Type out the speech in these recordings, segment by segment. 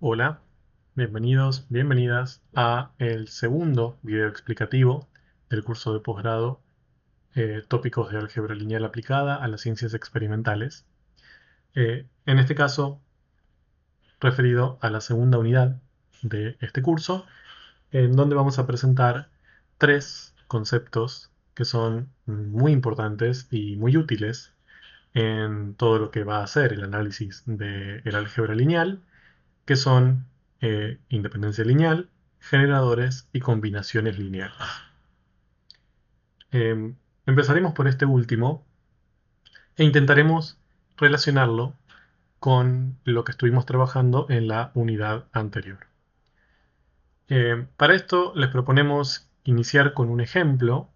Hola, bienvenidos, bienvenidas a el segundo video explicativo del curso de posgrado Tópicos de Álgebra Lineal aplicada a las ciencias experimentales. En este caso, referido a la segunda unidad de este curso, en donde vamos a presentar tres conceptos que son muy importantes y muy útiles en todo lo que va a ser el análisis del álgebra lineal, que son independencia lineal, generadores y combinaciones lineales. Eh, Empezaremos por este último e intentaremos relacionarlo con lo que estuvimos trabajando en la unidad anterior. Para esto les proponemos iniciar con un ejemplo.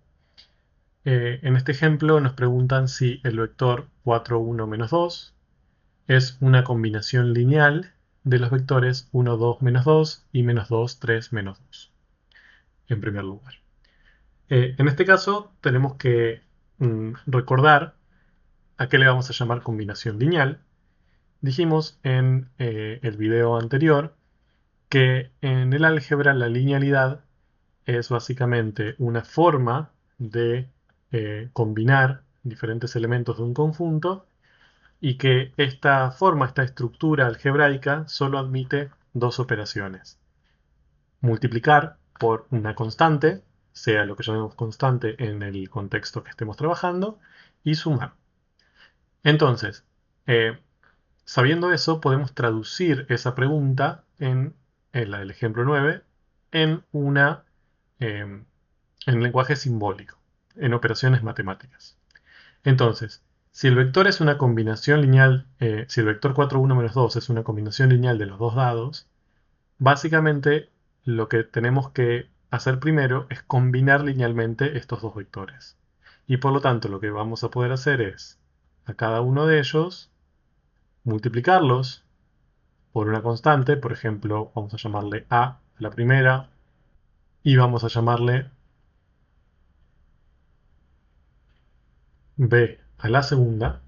En este ejemplo nos preguntan si el vector 4, 1, menos 2 es una combinación lineal de los vectores 1, 2, menos 2 y menos 2, 3, menos 2, en primer lugar. En este caso tenemos que recordar a qué le vamos a llamar combinación lineal. Dijimos en el video anterior que en el álgebra la linealidad es básicamente una forma de combinar diferentes elementos de un conjunto y que esta forma, esta estructura algebraica, solo admite dos operaciones: multiplicar por una constante, sea lo que llamemos constante en el contexto que estemos trabajando, y sumar. Entonces, eh, sabiendo eso, podemos traducir esa pregunta en la del ejemplo 9 en en lenguaje simbólico, en operaciones matemáticas. Entonces, si el vector es una combinación lineal, si el vector 4, 1, menos 2 es una combinación lineal de los dos dados, básicamente lo que tenemos que hacer primero es combinar linealmente estos dos vectores. Y por lo tanto lo que vamos a poder hacer es a cada uno de ellos multiplicarlos por una constante. Por ejemplo, vamos a llamarle a la primera y vamos a llamarle b a la segunda.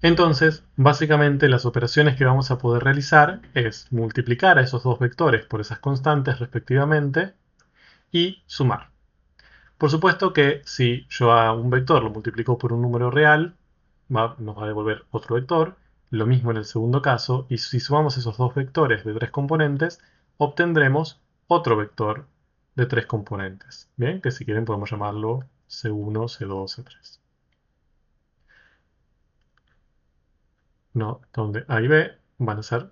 Entonces, básicamente las operaciones que vamos a poder realizar es multiplicar a esos dos vectores por esas constantes respectivamente y sumar. Por supuesto que si yo a un vector lo multiplico por un número real, nos va a devolver otro vector. Lo mismo en el segundo caso, y si sumamos esos dos vectores de tres componentes, obtendremos otro vector de tres componentes. Bien, que si quieren podemos llamarlo C1, C2, C3. No, donde A y B van a ser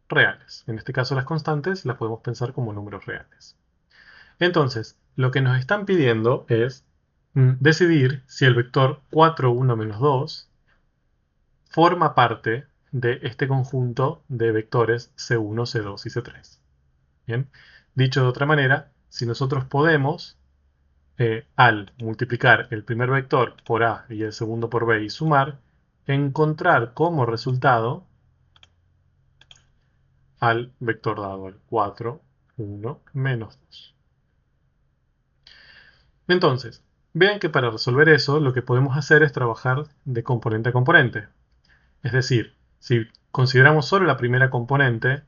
reales. En este caso las constantes las podemos pensar como números reales. Entonces, lo que nos están pidiendo es decidir si el vector 4, 1, menos 2 forma parte de este conjunto de vectores C1, C2 y C3. Bien, dicho de otra manera, si nosotros podemos, al multiplicar el primer vector por A y el segundo por B y sumar, encontrar como resultado al vector dado, el 4, 1, menos 2. Entonces, vean que para resolver eso, lo que podemos hacer es trabajar de componente a componente. Es decir, si consideramos solo la primera componente,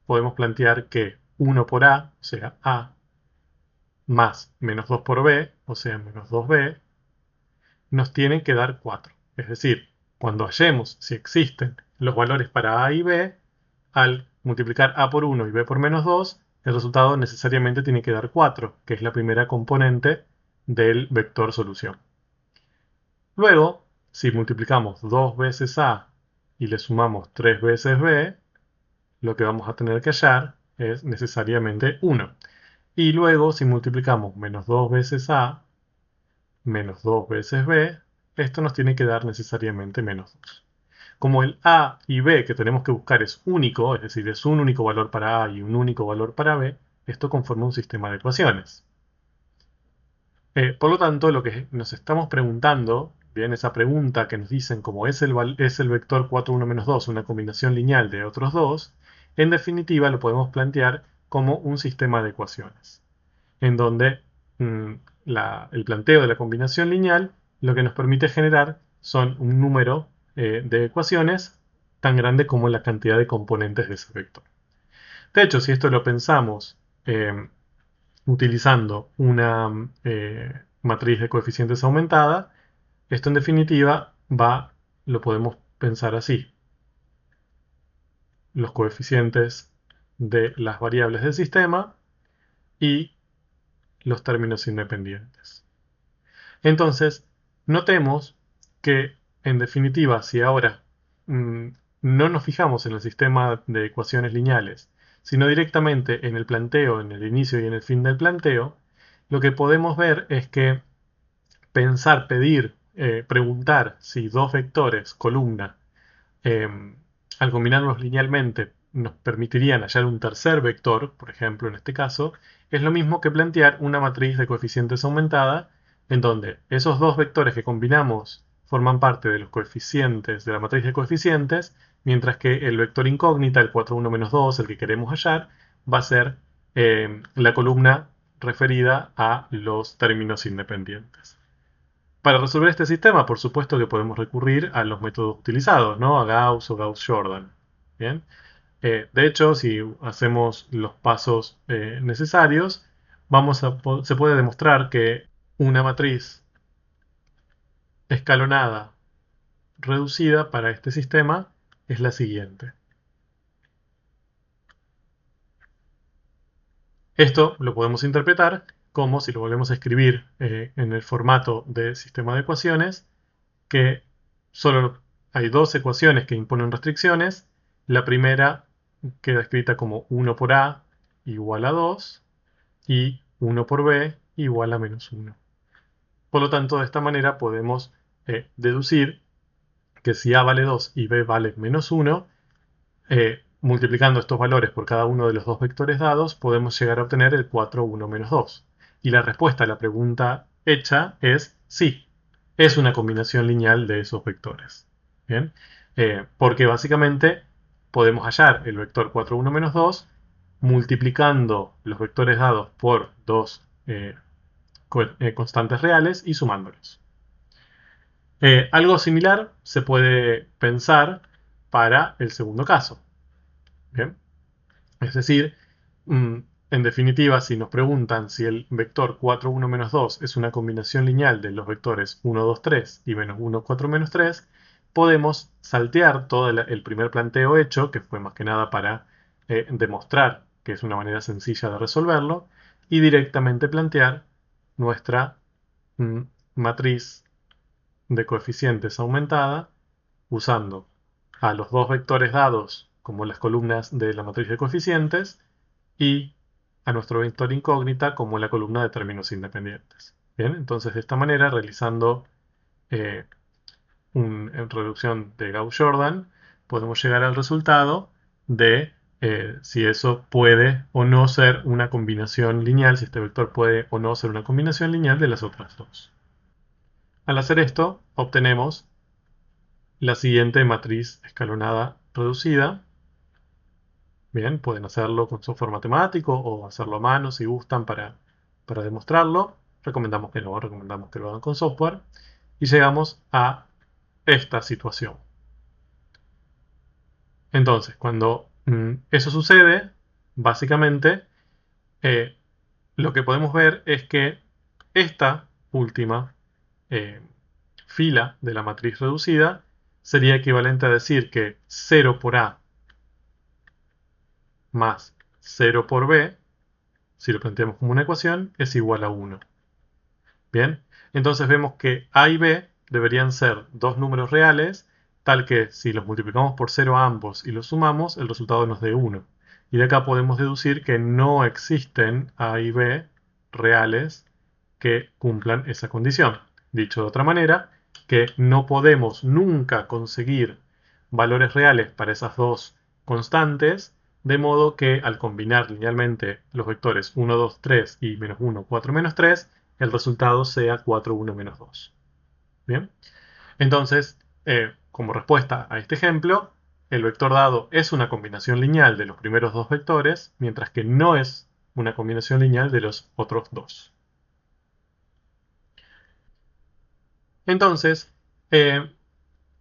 podemos plantear que 1 por A, o sea, A, más menos 2 por B, o sea, menos 2B, nos tienen que dar 4. Es decir, cuando hallemos si existen los valores para A y B, al multiplicar A por 1 y B por menos 2, el resultado necesariamente tiene que dar 4, que es la primera componente del vector solución. Luego, si multiplicamos 2 veces A y le sumamos 3 veces B, lo que vamos a tener que hallar es necesariamente 1. Y luego, si multiplicamos menos 2 veces A menos 2 veces B, esto nos tiene que dar necesariamente menos 2. Como el A y B que tenemos que buscar es único, es decir, es un único valor para A y un único valor para B, esto conforma un sistema de ecuaciones. Por lo tanto, lo que nos estamos preguntando, bien, esa pregunta que nos dicen como es el vector 4, 1, menos 2 una combinación lineal de otros dos, en definitiva lo podemos plantear como un sistema de ecuaciones, en donde mm, el planteo de la combinación lineal lo que nos permite generar son un número de ecuaciones tan grande como la cantidad de componentes de ese vector. De hecho, si esto lo pensamos utilizando una matriz de coeficientes aumentada, esto en definitiva lo podemos pensar así. Los coeficientes de las variables del sistema y los términos independientes. Entonces, notemos que, en definitiva, si ahora no nos fijamos en el sistema de ecuaciones lineales, sino directamente en el planteo, en el inicio y en el fin del planteo, lo que podemos ver es que pensar, pedir, preguntar si dos vectores, columna, al combinarlos linealmente nos permitirían hallar un tercer vector, por ejemplo en este caso, es lo mismo que plantear una matriz de coeficientes aumentada en donde esos dos vectores que combinamos forman parte de los coeficientes de la matriz de coeficientes, mientras que el vector incógnita, el 4, 1, menos 2, el que queremos hallar, va a ser la columna referida a los términos independientes. Para resolver este sistema, por supuesto que podemos recurrir a los métodos utilizados, ¿no? A Gauss o Gauss-Jordan. ¿Bien? De hecho, si hacemos los pasos necesarios, se puede demostrar que una matriz escalonada reducida para este sistema es la siguiente. Esto lo podemos interpretar como, si lo volvemos a escribir en el formato de sistema de ecuaciones, que solo hay dos ecuaciones que imponen restricciones. La primera queda escrita como 1 por a igual a 2 y 1 por b igual a menos 1. Por lo tanto, de esta manera podemos deducir que si a vale 2 y b vale menos 1, multiplicando estos valores por cada uno de los dos vectores dados, podemos llegar a obtener el 4, 1, menos 2. Y la respuesta a la pregunta hecha es sí, es una combinación lineal de esos vectores. ¿Bien? Porque básicamente podemos hallar el vector 4, 1, menos 2 multiplicando los vectores dados por dos constantes reales y sumándolos. Algo similar se puede pensar para el segundo caso. ¿Bien? Es decir, en definitiva, si nos preguntan si el vector 4, 1, menos 2 es una combinación lineal de los vectores 1, 2, 3 y menos 1, 4, menos 3, podemos saltear todo el primer planteo hecho, que fue más que nada para demostrar que es una manera sencilla de resolverlo, y directamente plantear nuestra matriz de coeficientes aumentada usando a los dos vectores dados como las columnas de la matriz de coeficientes y a nuestro vector incógnita como la columna de términos independientes. Bien, entonces de esta manera, realizando eh, una reducción de Gauss-Jordan, podemos llegar al resultado de si eso puede o no ser una combinación lineal, si este vector puede o no ser una combinación lineal de las otras dos. Al hacer esto, obtenemos la siguiente matriz escalonada reducida. Bien, pueden hacerlo con software matemático o hacerlo a mano si gustan para demostrarlo. Recomendamos que no, recomendamos que lo hagan con software. Y llegamos a esta situación. Entonces, cuando eso sucede, básicamente eh, lo que podemos ver es que esta última eh, fila de la matriz reducida sería equivalente a decir que 0 por A más 0 por B, si lo planteamos como una ecuación, es igual a 1. Bien, entonces vemos que A y B deberían ser dos números reales, tal que si los multiplicamos por 0 a ambos y los sumamos, el resultado nos dé 1. Y de acá podemos deducir que no existen A y B reales que cumplan esa condición. Dicho de otra manera, que no podemos nunca conseguir valores reales para esas dos constantes, de modo que al combinar linealmente los vectores 1, 2, 3 y menos 1, 4, menos 3, el resultado sea 4, 1, menos 2. Bien, entonces, como respuesta a este ejemplo, el vector dado es una combinación lineal de los primeros dos vectores, mientras que no es una combinación lineal de los otros dos. Entonces,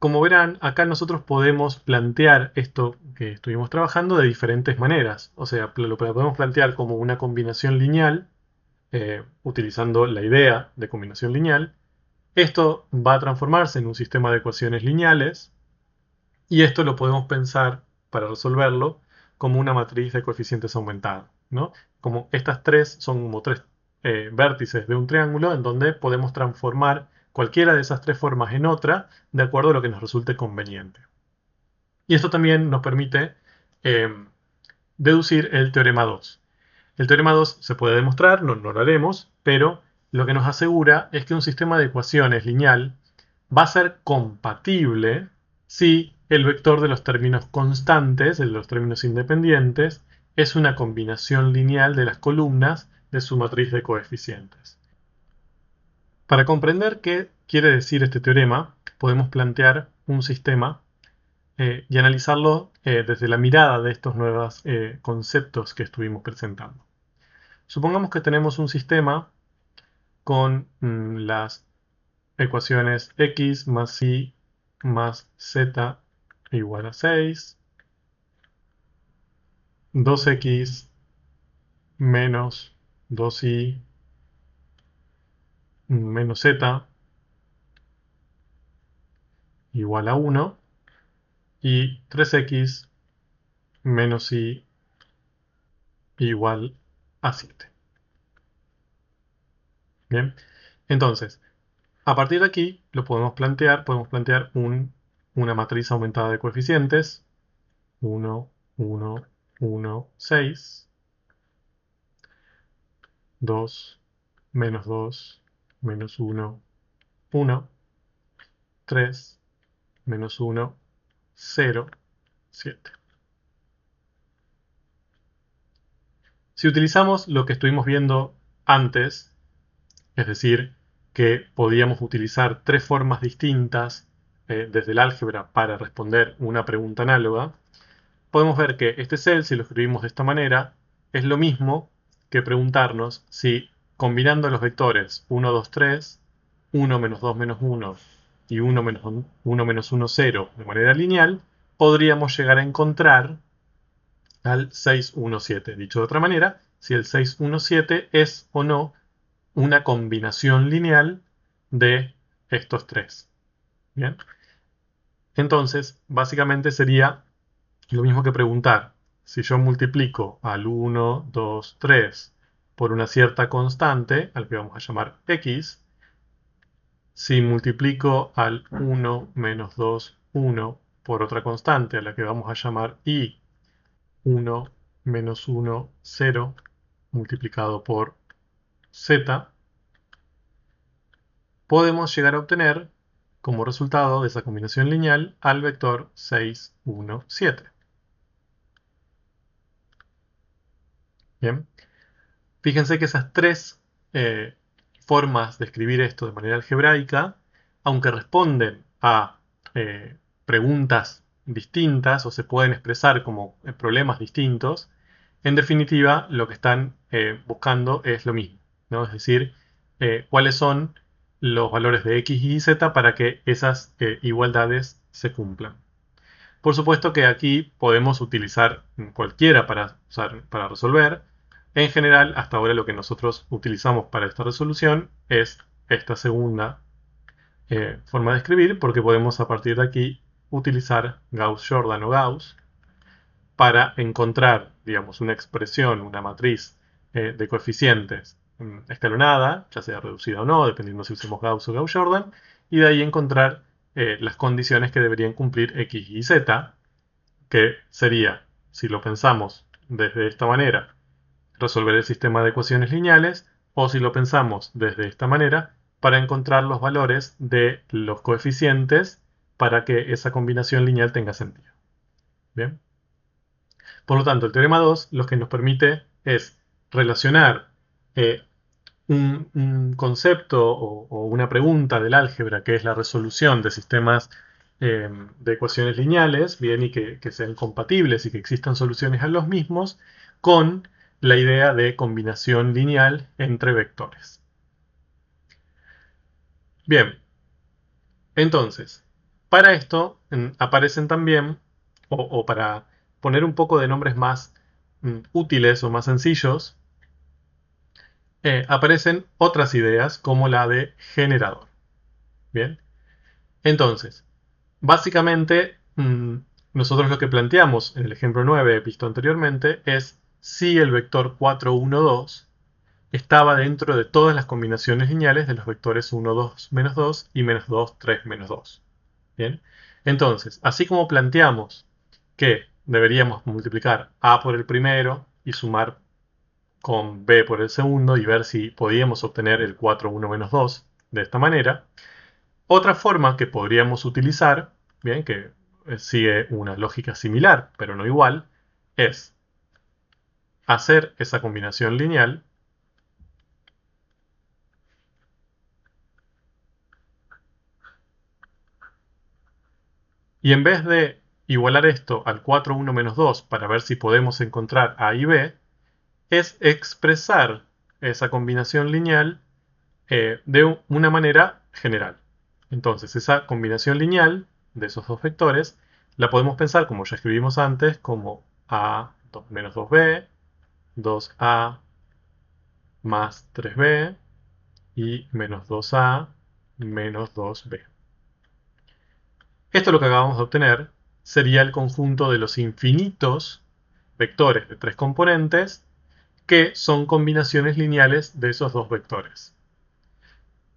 Como verán, acá nosotros podemos plantear esto que estuvimos trabajando de diferentes maneras. O sea, lo podemos plantear como una combinación lineal, utilizando la idea de combinación lineal. Esto va a transformarse en un sistema de ecuaciones lineales y esto lo podemos pensar, para resolverlo, como una matriz de coeficientes aumentada, ¿no? Como estas tres son como tres vértices de un triángulo en donde podemos transformar cualquiera de esas tres formas en otra de acuerdo a lo que nos resulte conveniente. Y esto también nos permite eh, deducir el teorema 2. El teorema 2 se puede demostrar, no lo haremos, pero lo que nos asegura es que un sistema de ecuaciones lineal va a ser compatible si el vector de los términos constantes, de los términos independientes, es una combinación lineal de las columnas de su matriz de coeficientes. Para comprender qué quiere decir este teorema, podemos plantear un sistema y analizarlo desde la mirada de estos nuevos conceptos que estuvimos presentando. Supongamos que tenemos un sistema con las ecuaciones x más y más z igual a 6, 2x menos 2y menos z igual a 1 y 3x menos y igual a 7. Bien, entonces, a partir de aquí lo podemos plantear una matriz aumentada de coeficientes, 1, 1, 1, 6, 2, menos 2, menos 1, 1, 3, menos 1, 0, 7. Si utilizamos lo que estuvimos viendo antes, es decir, que podíamos utilizar tres formas distintas desde el álgebra para responder una pregunta análoga, podemos ver que este cel, si lo escribimos de esta manera, es lo mismo que preguntarnos si combinando los vectores 1, 2, 3, 1 menos 2 menos 1 y 1 menos 1 menos 1, 0 de manera lineal, podríamos llegar a encontrar al 617. Dicho de otra manera, si el 617 es o no una combinación lineal de estos tres. ¿Bien? Entonces, básicamente sería lo mismo que preguntar, si yo multiplico al 1, 2, 3 por una cierta constante, al que vamos a llamar x, si multiplico al 1 menos 2, 1 por otra constante, a la que vamos a llamar y, 1 menos 1, 0, multiplicado por z, podemos llegar a obtener, como resultado de esa combinación lineal, al vector 6, 1, 7. Bien. Fíjense que esas tres formas de escribir esto de manera algebraica, aunque responden a preguntas distintas o se pueden expresar como problemas distintos, en definitiva lo que están buscando es lo mismo, ¿no? Es decir, cuáles son los valores de x y z para que esas igualdades se cumplan. Por supuesto que aquí podemos utilizar cualquiera para resolver. En general, hasta ahora lo que nosotros utilizamos para esta resolución es esta segunda forma de escribir, porque podemos a partir de aquí utilizar Gauss-Jordan o Gauss para encontrar, digamos, una expresión, una matriz de coeficientes escalonada, ya sea reducida o no, dependiendo si usemos Gauss o Gauss-Jordan, y de ahí encontrar las condiciones que deberían cumplir x y z, que sería, si lo pensamos desde esta manera, resolver el sistema de ecuaciones lineales, o si lo pensamos desde esta manera, para encontrar los valores de los coeficientes para que esa combinación lineal tenga sentido. Bien. Por lo tanto, el teorema 2 lo que nos permite es relacionar eh, un concepto o una pregunta del álgebra, que es la resolución de sistemas de ecuaciones lineales, bien, y que sean compatibles y que existan soluciones a los mismos, con la idea de combinación lineal entre vectores. Bien, entonces, Para esto aparecen también, o para poner un poco de nombres más útiles o más sencillos, aparecen otras ideas como la de generador. Bien, entonces, básicamente, nosotros lo que planteamos en el ejemplo 9 visto anteriormente es si el vector 4, 1, 2 estaba dentro de todas las combinaciones lineales de los vectores 1, 2, menos 2 y menos 2, 3, menos 2. Bien, entonces, así como planteamos que deberíamos multiplicar a por el primero y sumar con b por el segundo y ver si podíamos obtener el 4, 1, menos 2 de esta manera, otra forma que podríamos utilizar, bien, que sigue una lógica similar, pero no igual, es hacer esa combinación lineal y en vez de igualar esto al 4, 1, menos 2 para ver si podemos encontrar a y b, es expresar esa combinación lineal de una manera general. Entonces, esa combinación lineal de esos dos vectores la podemos pensar, como ya escribimos antes, como a menos 2b, 2a más 3b y menos 2a menos 2b. Esto lo que acabamos de obtener sería el conjunto de los infinitos vectores de tres componentes que son combinaciones lineales de esos dos vectores.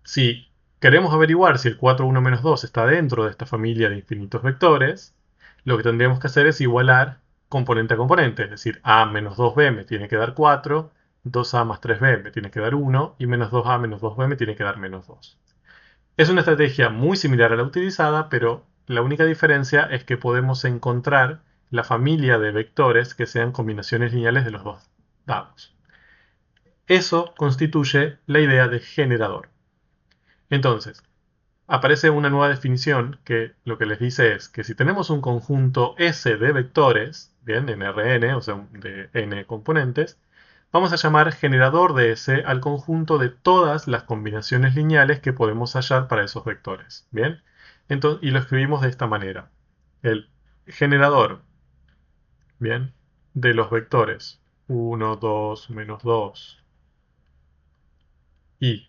Si queremos averiguar si el 4, 1, menos 2 está dentro de esta familia de infinitos vectores, lo que tendríamos que hacer es igualar componente a componente, es decir, a menos 2b me tiene que dar 4, 2a más 3b me tiene que dar 1 y menos 2a menos 2b me tiene que dar menos 2. Es una estrategia muy similar a la utilizada, pero la única diferencia es que podemos encontrar la familia de vectores que sean combinaciones lineales de los dos dados. Eso constituye la idea de generador. Entonces, aparece una nueva definición que lo que les dice es que si tenemos un conjunto S de vectores, bien, en Rn, o sea, de n componentes, vamos a llamar generador de S al conjunto de todas las combinaciones lineales que podemos hallar para esos vectores, bien. Entonces, y lo escribimos de esta manera. El generador, bien, de los vectores 1, 2, menos 2 y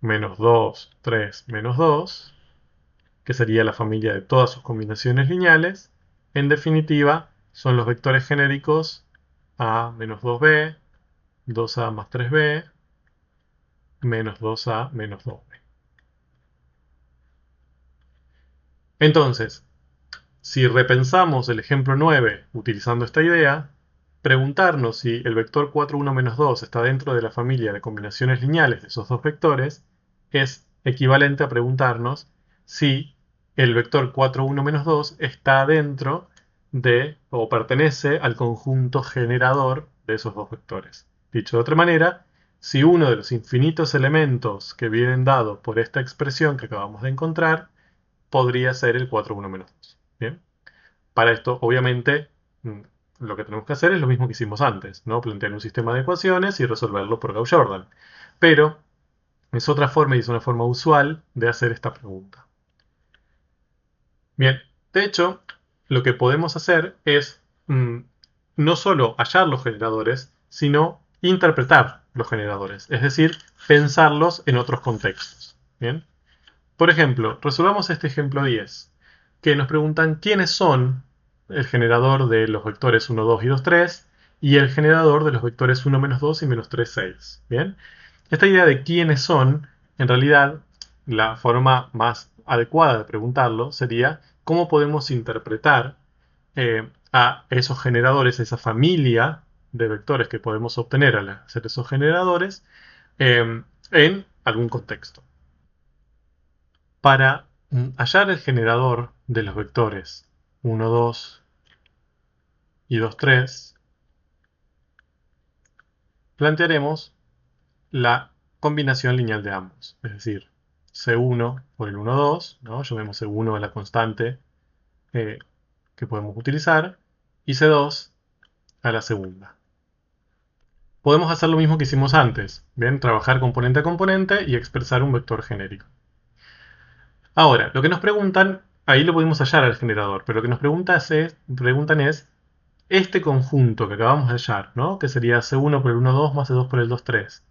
menos 2, 3, menos 2, que sería la familia de todas sus combinaciones lineales, en definitiva son los vectores genéricos a menos 2b, 2a más 3b, menos 2a menos 2b. Entonces, si repensamos el ejemplo 9 utilizando esta idea, preguntarnos si el vector 4, 1, menos 2 está dentro de la familia de combinaciones lineales de esos dos vectores es equivalente a preguntarnos si el vector 4, 1, menos 2 está dentro de o pertenece al conjunto generador de esos dos vectores. Dicho de otra manera, si uno de los infinitos elementos que vienen dados por esta expresión que acabamos de encontrar podría ser el 4, 1, menos 2. ¿Bien? Para esto, obviamente, lo que tenemos que hacer es lo mismo que hicimos antes, ¿no? Plantear un sistema de ecuaciones y resolverlo por Gauss-Jordan. Pero es otra forma y es una forma usual de hacer esta pregunta. Bien, de hecho, lo que podemos hacer es no solo hallar los generadores, sino interpretar los generadores, es decir, pensarlos en otros contextos. Bien, por ejemplo, resolvamos este ejemplo 10, que nos preguntan quiénes son el generador de los vectores 1, 2 y 2, 3 y el generador de los vectores 1, menos 2 y menos 3, 6. Bien, esta idea de quiénes son, en realidad, la forma más adecuada de preguntarlo sería cómo podemos interpretar a esos generadores, esa familia de vectores que podemos obtener al hacer esos generadores en algún contexto. Para hallar el generador de los vectores 1, 2 y 2, 3, plantearemos la combinación lineal de ambos, es decir, C1 por el 1, 2, ¿no? Llamemos C1 a la constante que podemos utilizar, y C2 a la segunda. Podemos hacer lo mismo que hicimos antes, ¿bien? Trabajar componente a componente y expresar un vector genérico. Ahora, lo que nos preguntan ahí lo pudimos hallar al generador, pero lo que nos preguntan es este conjunto que acabamos de hallar, ¿no? Que sería C1 por el 1, 2 más C2 por el 2, 3.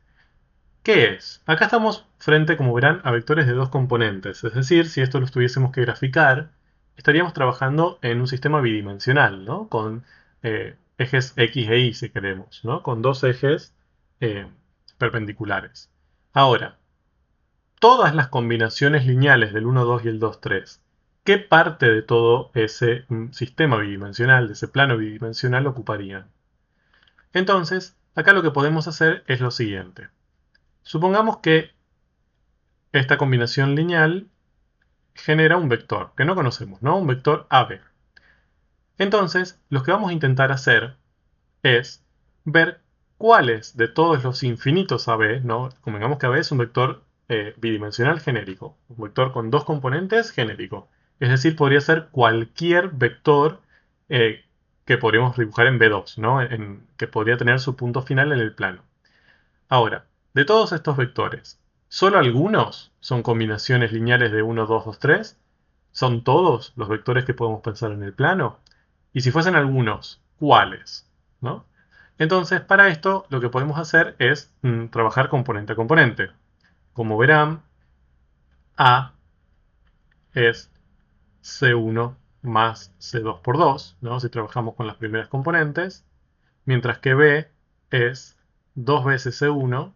¿Qué es? Acá estamos frente, como verán, a vectores de dos componentes. Es decir, si esto lo tuviésemos que graficar, estaríamos trabajando en un sistema bidimensional, ¿no? Con ejes X e Y, si queremos, ¿no? Con dos ejes eh, perpendiculares. Ahora, todas las combinaciones lineales del 1, 2 y el 2, 3, ¿qué parte de todo ese sistema bidimensional, de ese plano bidimensional, ocuparían? Entonces, acá lo que podemos hacer es lo siguiente. Supongamos que esta combinación lineal genera un vector que no conocemos, ¿no? Un vector AB. Entonces, lo que vamos a intentar hacer es ver cuáles de todos los infinitos AB, ¿no? Convengamos que AB es un vector bidimensional genérico, un vector con dos componentes genérico. Es decir, podría ser cualquier vector que podríamos dibujar en B2, ¿no? Que podría tener su punto final en el plano. Ahora, de todos estos vectores, ¿solo algunos son combinaciones lineales de 1, 2, 2, 3? ¿Son todos los vectores que podemos pensar en el plano? Y si fuesen algunos, ¿cuáles? ¿No? Entonces, para esto, lo que podemos hacer es trabajar componente a componente. Como verán, A es C1 más C2 por 2, ¿no? Si trabajamos con las primeras componentes, mientras que B es 2 veces C1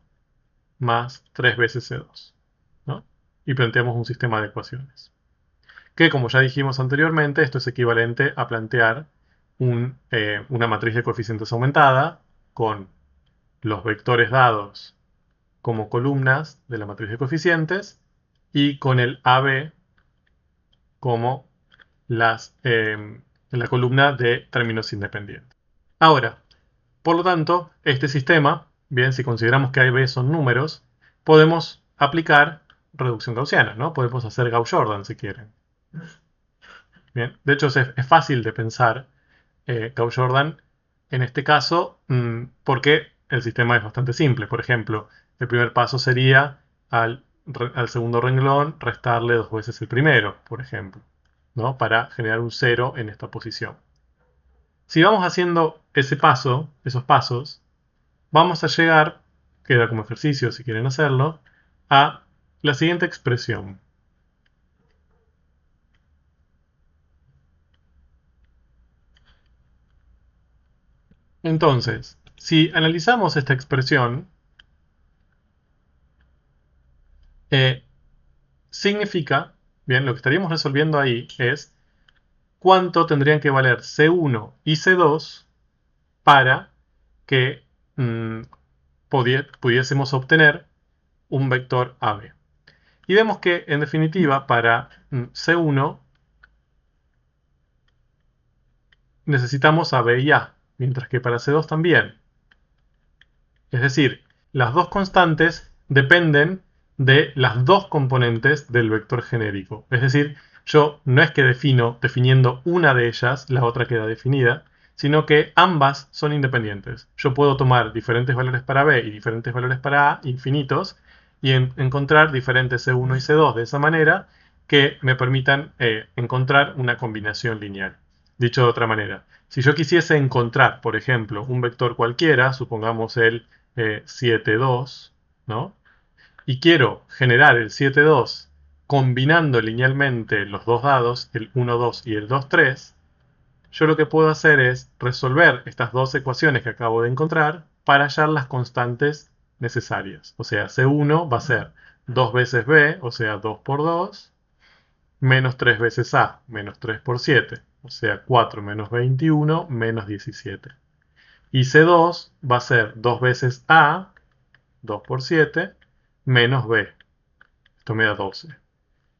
más 3 veces C2, ¿no? Y planteamos un sistema de ecuaciones. Que, como ya dijimos anteriormente, esto es equivalente a plantear una matriz de coeficientes aumentada con los vectores dados como columnas de la matriz de coeficientes y con el AB como la columna de términos independientes. Ahora, por lo tanto, este sistema, bien, si consideramos que A y B son números, podemos aplicar reducción gaussiana, ¿no? Podemos hacer Gauss-Jordan si quieren. Bien, de hecho es fácil de pensar Gauss-Jordan en este caso porque el sistema es bastante simple. Por ejemplo, el primer paso sería al segundo renglón restarle dos veces el primero, por ejemplo, ¿no? Para generar un cero en esta posición. Si vamos haciendo esos pasos, vamos a llegar, queda como ejercicio si quieren hacerlo, a la siguiente expresión. Entonces, si analizamos esta expresión, significa, bien, lo que estaríamos resolviendo ahí es cuánto tendrían que valer C1 y C2 para que pudiésemos obtener un vector AB. Y vemos que, en definitiva, para C1 necesitamos AB y A, mientras que para C2 también. Es decir, las dos constantes dependen de las dos componentes del vector genérico. Es decir, yo no es que definiendo una de ellas, la otra queda definida, sino que ambas son independientes. Yo puedo tomar diferentes valores para B y diferentes valores para A, infinitos, y encontrar diferentes C1 y C2 de esa manera que me permitan encontrar una combinación lineal. Dicho de otra manera, si yo quisiese encontrar, por ejemplo, un vector cualquiera, supongamos el 7, 2, ¿no? Y quiero generar el 7, 2 combinando linealmente los dos dados, el 1, 2 y el 2, 3, yo lo que puedo hacer es resolver estas dos ecuaciones que acabo de encontrar para hallar las constantes necesarias. O sea, C1 va a ser 2 veces B, o sea, 2 por 2, menos 3 veces A, menos 3 por 7, o sea, 4 menos 21, menos 17. Y C2 va a ser 2 veces A, 2 por 7, menos B. Esto me da 12.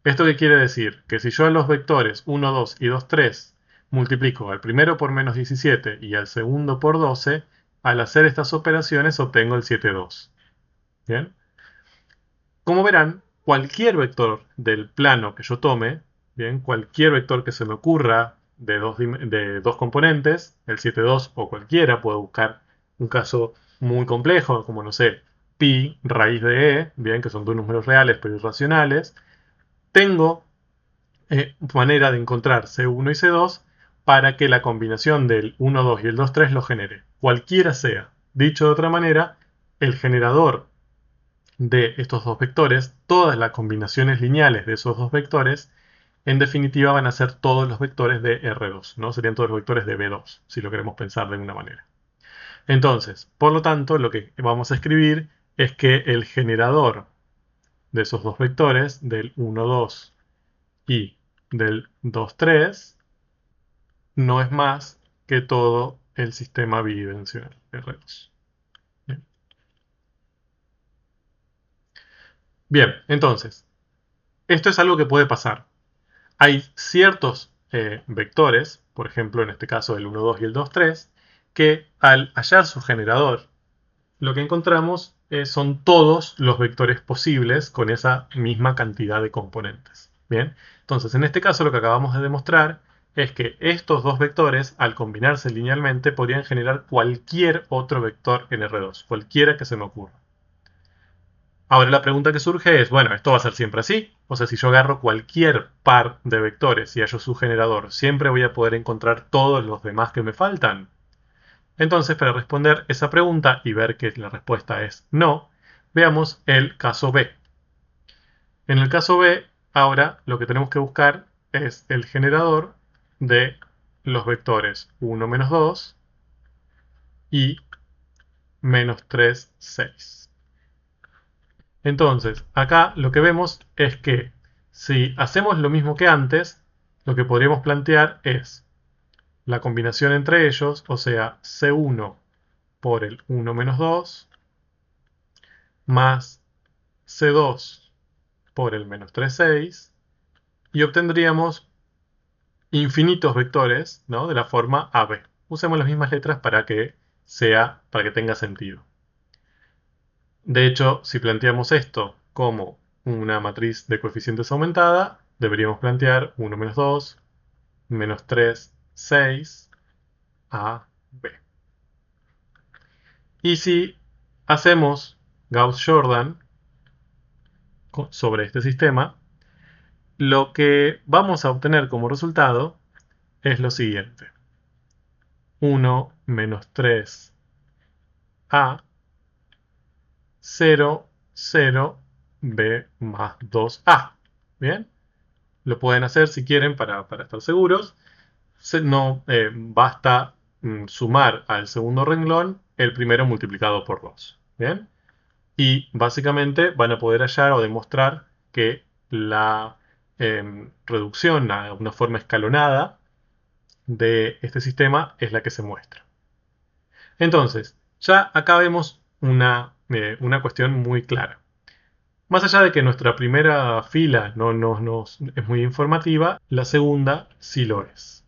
¿Esto qué quiere decir? Que si yo a los vectores 1, 2 y 2, 3 multiplico al primero por menos 17 y al segundo por 12, al hacer estas operaciones obtengo el 7, 2. ¿Bien? Como verán, cualquier vector del plano que yo tome, bien, cualquier vector que se me ocurra de dos componentes, el 7, 2 o cualquiera, puedo buscar un caso muy complejo, como no sé, pi raíz de e, bien, que son dos números reales pero irracionales, tengo manera de encontrar C1 y C2 para que la combinación del 1, 2 y el 2, 3 lo genere, cualquiera sea. Dicho de otra manera, el generador de estos dos vectores, todas las combinaciones lineales de esos dos vectores, en definitiva van a ser todos los vectores de R2, ¿no? Serían todos los vectores de B2, si lo queremos pensar de alguna manera. Entonces, por lo tanto, lo que vamos a escribir es que el generador de esos dos vectores, del 1, 2 y del 2, 3, no es más que todo el sistema bidimensional R2. Bien, entonces, esto es algo que puede pasar. Hay ciertos vectores, por ejemplo en este caso el 1, 2 y el 2, 3, que al hallar su generador, lo que encontramos son todos los vectores posibles con esa misma cantidad de componentes. Bien, entonces en este caso lo que acabamos de demostrar es que estos dos vectores, al combinarse linealmente, podrían generar cualquier otro vector en R2, cualquiera que se me ocurra. Ahora la pregunta que surge es, bueno, ¿esto va a ser siempre así? O sea, si yo agarro cualquier par de vectores y hallo su generador, ¿siempre voy a poder encontrar todos los demás que me faltan? Entonces, para responder esa pregunta y ver que la respuesta es no, veamos el caso B. En el caso B, ahora lo que tenemos que buscar es el generador de los vectores 1, menos 2 y menos 3, 6. Entonces, acá lo que vemos es que si hacemos lo mismo que antes, lo que podríamos plantear es la combinación entre ellos, o sea, C1 por el 1 menos 2 más C2 por el menos 3, 6 y obtendríamos infinitos vectores, ¿no? De la forma AB. Usemos las mismas letras para que tenga sentido. De hecho, si planteamos esto como una matriz de coeficientes aumentada, deberíamos plantear 1 menos 2, menos 3, 6, A, B. Y si hacemos Gauss-Jordan sobre este sistema, lo que vamos a obtener como resultado es lo siguiente. 1 menos 3, A, 0, 0, B más 2A. ¿Bien? Lo pueden hacer si quieren para estar seguros. No basta sumar al segundo renglón el primero multiplicado por 2. ¿Bien? Y básicamente van a poder hallar o demostrar que la reducción a una forma escalonada de este sistema es la que se muestra. Entonces, ya acá vemos una cuestión muy clara. Más allá de que nuestra primera fila no es muy informativa, la segunda sí lo es.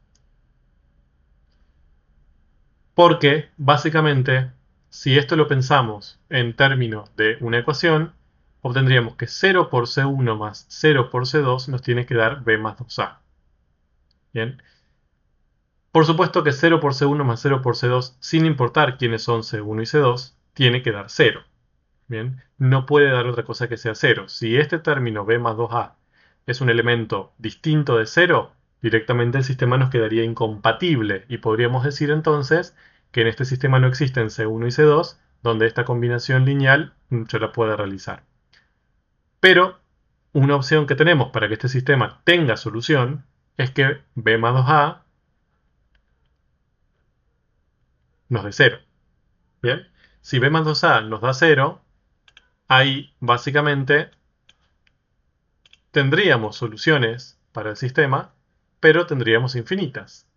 Porque, básicamente, si esto lo pensamos en términos de una ecuación, obtendríamos que 0 por C1 más 0 por C2 nos tiene que dar B más 2A. Bien. Por supuesto que 0 por C1 más 0 por C2, sin importar quiénes son C1 y C2, tiene que dar 0. Bien. No puede dar otra cosa que sea 0. Si este término B más 2A es un elemento distinto de 0, directamente el sistema nos quedaría incompatible y podríamos decir entonces que en este sistema no existen C1 y C2, donde esta combinación lineal yo la pueda realizar. Pero una opción que tenemos para que este sistema tenga solución es que B más 2A nos dé 0. ¿Bien? Si B más 2A nos da 0, ahí básicamente tendríamos soluciones para el sistema, pero tendríamos infinitas.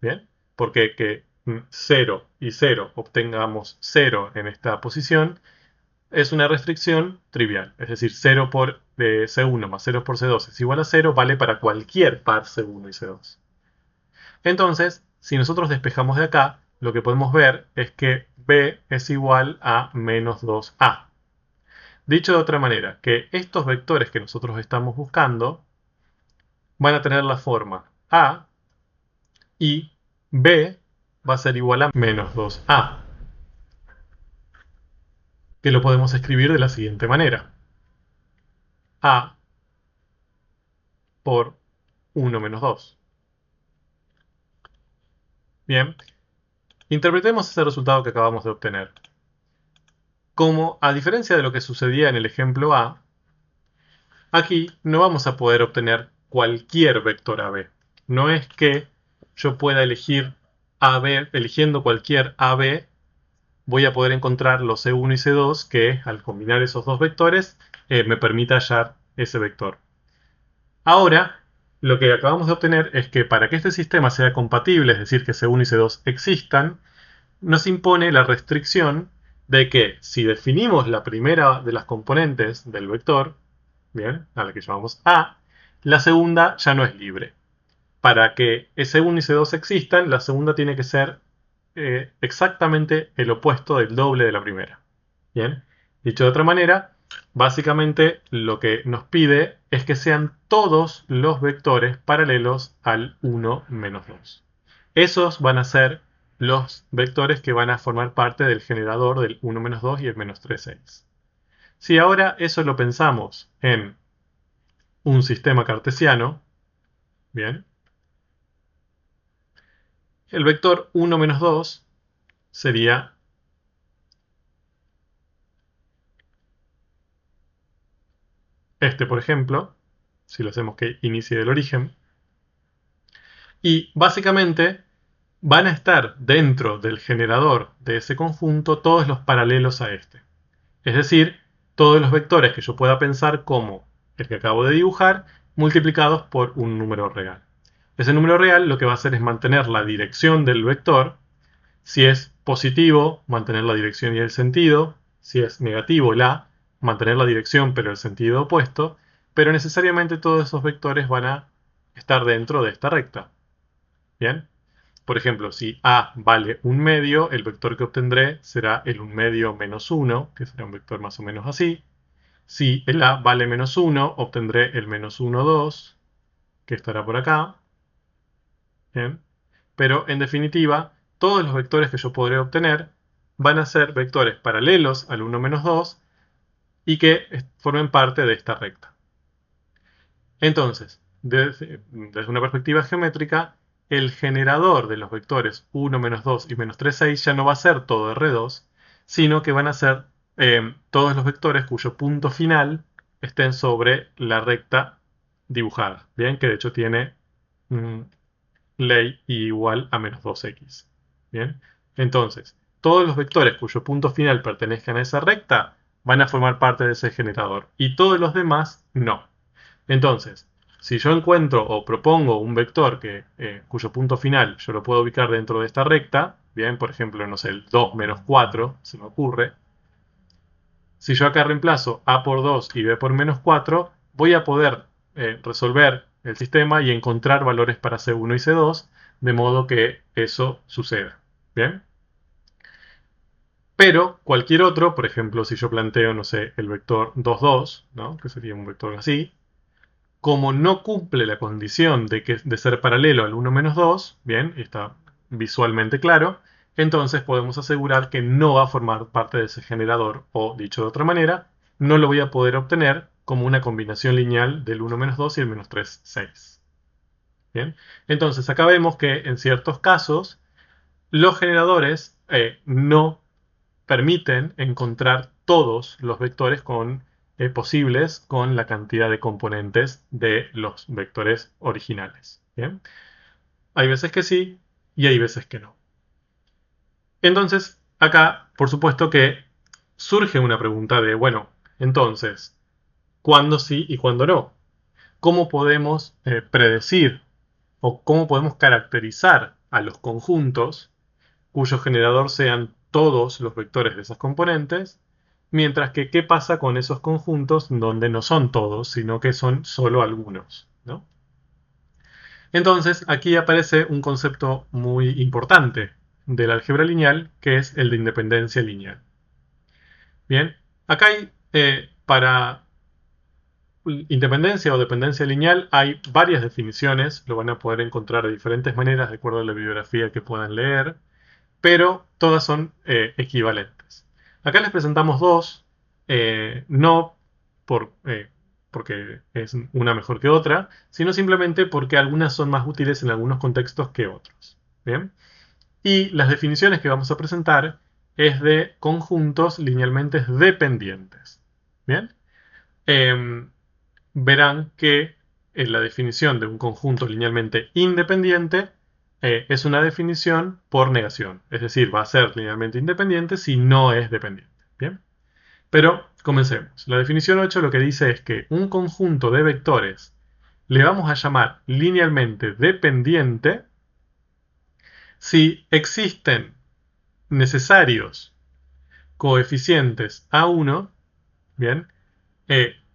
¿Bien? Porque que 0 y 0 obtengamos 0 en esta posición es una restricción trivial. Es decir, 0 por C1 más 0 por C2 es igual a 0, vale para cualquier par C1 y C2. Entonces, si nosotros despejamos de acá, lo que podemos ver es que B es igual a menos 2A. Dicho de otra manera, que estos vectores que nosotros estamos buscando van a tener la forma A y B va a ser igual a menos 2A, que lo podemos escribir de la siguiente manera. A por 1 menos 2. Bien, interpretemos ese resultado que acabamos de obtener. Como, a diferencia de lo que sucedía en el ejemplo A, aquí no vamos a poder obtener cualquier vector AB. No es que yo pueda elegir AB, eligiendo cualquier AB, voy a poder encontrar los C1 y C2 que, al combinar esos dos vectores, me permita hallar ese vector. Ahora, lo que acabamos de obtener es que para que este sistema sea compatible, es decir, que C1 y C2 existan, nos impone la restricción de que si definimos la primera de las componentes del vector, bien, a la que llamamos A, la segunda ya no es libre. Para que C1 y C2 existan, la segunda tiene que ser exactamente el opuesto del doble de la primera. Bien, dicho de otra manera, básicamente lo que nos pide es que sean todos los vectores paralelos al 1 menos 2. Esos van a ser los vectores que van a formar parte del generador del 1 menos 2 y el menos 3, 6. Si ahora eso lo pensamos en un sistema cartesiano, bien, el vector 1 menos 2 sería este, por ejemplo, si lo hacemos que inicie del origen. Y básicamente van a estar dentro del generador de ese conjunto todos los paralelos a este. Es decir, todos los vectores que yo pueda pensar como el que acabo de dibujar multiplicados por un número real. Ese número real lo que va a hacer es mantener la dirección del vector. Si es positivo, mantener la dirección y el sentido. Si es negativo, mantener la dirección pero el sentido opuesto. Pero necesariamente todos esos vectores van a estar dentro de esta recta. ¿Bien? Por ejemplo, si A vale un medio, el vector que obtendré será el 1 medio menos 1, que será un vector más o menos así. Si el A vale menos 1, obtendré el menos 1, 2, que estará por acá. ¿Bien? Pero en definitiva, todos los vectores que yo podré obtener van a ser vectores paralelos al 1 menos 2 y que formen parte de esta recta. Entonces, desde una perspectiva geométrica, el generador de los vectores 1, menos 2 y menos 3, 6 ya no va a ser todo R2, sino que van a ser todos los vectores cuyo punto final estén sobre la recta dibujada. Bien, que de hecho tiene ley igual a menos 2x. Bien, entonces, todos los vectores cuyo punto final pertenezcan a esa recta van a formar parte de ese generador y todos los demás no. Entonces, si yo encuentro o propongo un vector cuyo punto final yo lo puedo ubicar dentro de esta recta, bien, por ejemplo, no sé, el 2 menos 4, se me ocurre. Si yo acá reemplazo a por 2 y b por menos 4, voy a poder resolver el sistema y encontrar valores para C1 y C2, de modo que eso suceda. Bien. Pero cualquier otro, por ejemplo, si yo planteo, no sé, el vector 2, 2, ¿no? Que sería un vector así, como no cumple la condición de ser paralelo al 1 menos 2, bien, está visualmente claro, entonces podemos asegurar que no va a formar parte de ese generador, o dicho de otra manera, no lo voy a poder obtener como una combinación lineal del 1 menos 2 y el menos 3, 6. Bien, entonces acá vemos que en ciertos casos los generadores no permiten encontrar todos los vectores posibles con la cantidad de componentes de los vectores originales. ¿Bien? Hay veces que sí y hay veces que no. Entonces, acá, por supuesto que surge una pregunta de, bueno, entonces, ¿cuándo sí y cuándo no? ¿Cómo podemos predecir o cómo podemos caracterizar a los conjuntos cuyo generador sean todos los vectores de esas componentes, mientras que qué pasa con esos conjuntos donde no son todos, sino que son solo algunos, ¿no? Entonces, aquí aparece un concepto muy importante del álgebra lineal, que es el de independencia lineal. Bien, acá hay, para independencia o dependencia lineal, hay varias definiciones, lo van a poder encontrar de diferentes maneras de acuerdo a la bibliografía que puedan leer, pero todas son equivalentes. Acá les presentamos dos, no por porque es una mejor que otra, sino simplemente porque algunas son más útiles en algunos contextos que otros. ¿Bien? Y las definiciones que vamos a presentar es de conjuntos linealmente dependientes. ¿Bien? Verán que en la definición de un conjunto linealmente independiente es una definición por negación. Es decir, va a ser linealmente independiente si no es dependiente. ¿Bien? Pero comencemos. La definición 8 lo que dice es que un conjunto de vectores le vamos a llamar linealmente dependiente si existen necesarios coeficientes A1, ¿bien?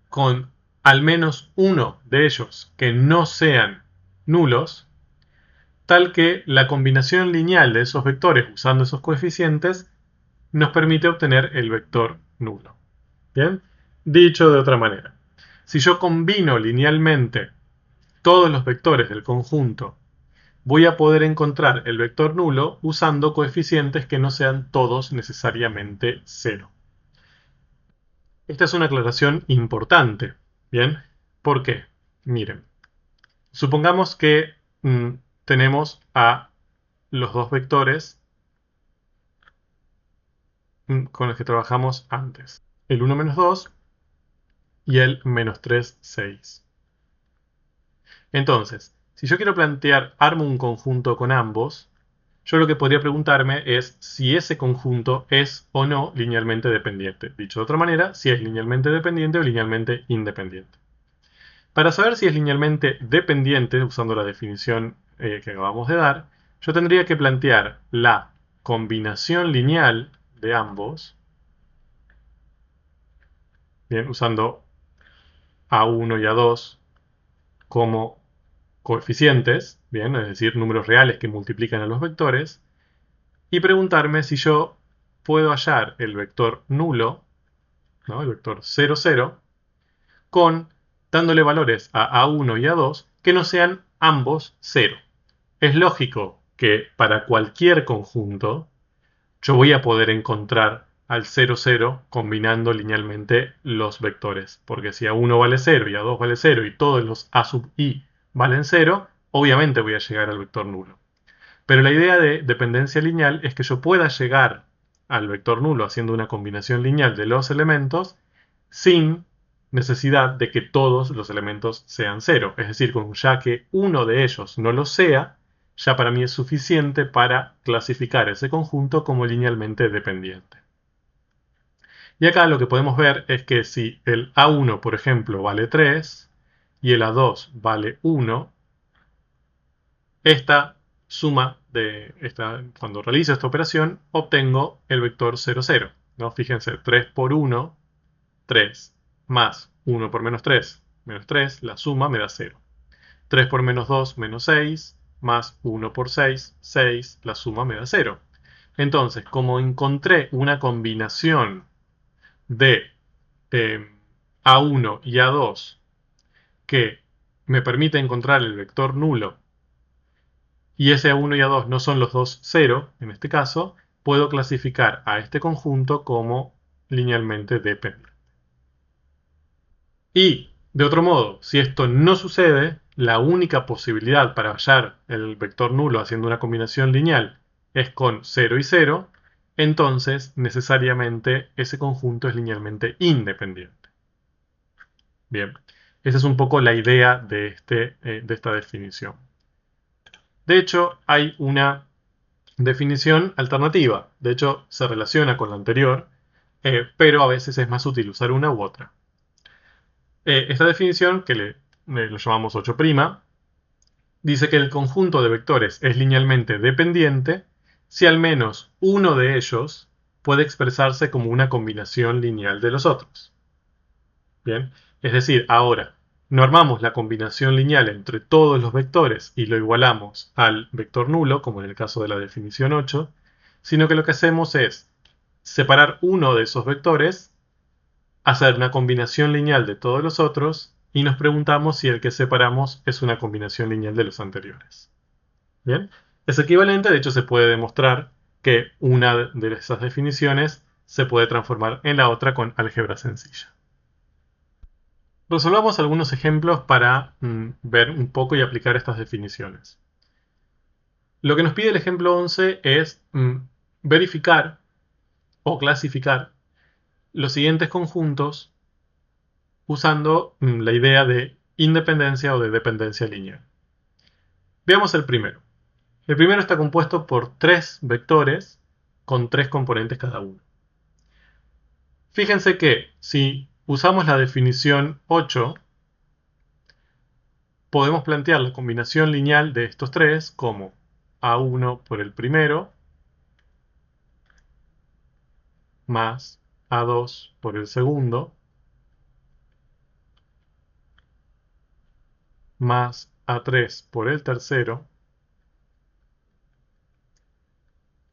Con al menos uno de ellos que no sean nulos, tal que la combinación lineal de esos vectores usando esos coeficientes nos permite obtener el vector nulo. ¿Bien? Dicho de otra manera, si yo combino linealmente todos los vectores del conjunto, voy a poder encontrar el vector nulo usando coeficientes que no sean todos necesariamente cero. Esta es una aclaración importante. ¿Bien? ¿Por qué? Miren, supongamos que tenemos a los dos vectores con los que trabajamos antes. El 1 menos 2 y el menos 3, 6. Entonces, si yo quiero plantear, armo un conjunto con ambos, yo lo que podría preguntarme es si ese conjunto es o no linealmente dependiente. Dicho de otra manera, si es linealmente dependiente o linealmente independiente. Para saber si es linealmente dependiente, usando la definición que acabamos de dar, yo tendría que plantear la combinación lineal de ambos, bien, usando A1 y A2 como coeficientes, bien, es decir, números reales que multiplican a los vectores, y preguntarme si yo puedo hallar el vector nulo, ¿no? El vector 0, 0, con dándole valores a A1 y A2 que no sean ambos 0. Es lógico que para cualquier conjunto yo voy a poder encontrar al 0, 0 combinando linealmente los vectores. Porque si A1 vale 0 y A2 vale 0 y todos los A sub i valen 0, obviamente voy a llegar al vector nulo. Pero la idea de dependencia lineal es que yo pueda llegar al vector nulo haciendo una combinación lineal de los elementos sin necesidad de que todos los elementos sean cero. Es decir, con ya que uno de ellos no lo sea, ya para mí es suficiente para clasificar ese conjunto como linealmente dependiente. Y acá lo que podemos ver es que si el A1, por ejemplo, vale 3 y el A2 vale 1, esta suma cuando realizo esta operación, obtengo el vector 0, 0. ¿No? Fíjense, 3 por 1, 3, más 1 por menos 3, la suma me da 0. 3 por menos 2, menos 6, más 1 por 6, 6, la suma me da 0. Entonces, como encontré una combinación de A1 y A2 que me permite encontrar el vector nulo y ese A1 y A2 no son los dos 0, en este caso, puedo clasificar a este conjunto como linealmente dependiente. Y, de otro modo, si esto no sucede, la única posibilidad para hallar el vector nulo haciendo una combinación lineal es con 0 y 0, entonces necesariamente ese conjunto es linealmente independiente. Bien, esa es un poco la idea de esta definición. De hecho, hay una definición alternativa. De hecho, se relaciona con la anterior, pero a veces es más útil usar una u otra. Esta definición, que lo llamamos 8', dice que el conjunto de vectores es linealmente dependiente si al menos uno de ellos puede expresarse como una combinación lineal de los otros. Bien, es decir, ahora normamos la combinación lineal entre todos los vectores y lo igualamos al vector nulo, como en el caso de la definición 8, sino que lo que hacemos es separar uno de esos vectores, hacer una combinación lineal de todos los otros y nos preguntamos si el que separamos es una combinación lineal de los anteriores. Bien, es equivalente, de hecho se puede demostrar que una de esas definiciones se puede transformar en la otra con álgebra sencilla. Resolvamos algunos ejemplos para ver un poco y aplicar estas definiciones. Lo que nos pide el ejemplo 11 es verificar o clasificar los siguientes conjuntos usando la idea de independencia o de dependencia lineal. Veamos el primero. El primero está compuesto por tres vectores con tres componentes cada uno. Fíjense que si usamos la definición 8, podemos plantear la combinación lineal de estos tres como A1 por el primero más A2 por el segundo más A3 por el tercero.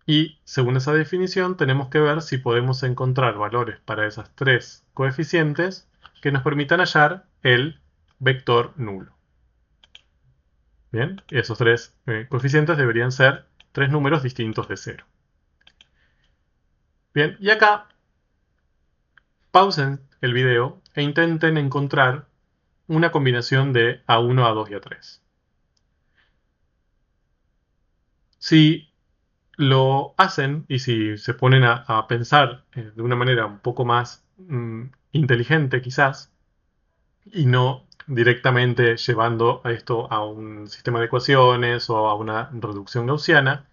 Y según esa definición tenemos que ver si podemos encontrar valores para esas tres coeficientes que nos permitan hallar el vector nulo. Bien, esos tres coeficientes deberían ser tres números distintos de 0. Bien, y acá pausen el video e intenten encontrar una combinación de A1, A2 y A3. Si lo hacen y si se ponen a pensar de una manera un poco más inteligente quizás, y no directamente llevando a esto a un sistema de ecuaciones o a una reducción gaussiana,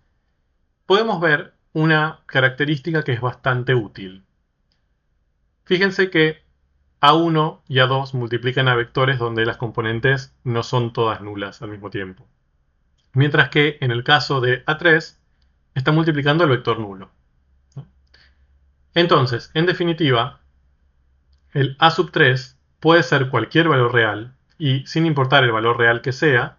podemos ver una característica que es bastante útil. Fíjense que A1 y A2 multiplican a vectores donde las componentes no son todas nulas al mismo tiempo. Mientras que en el caso de A3 está multiplicando el vector nulo. Entonces, en definitiva, el A sub 3 puede ser cualquier valor real y sin importar el valor real que sea,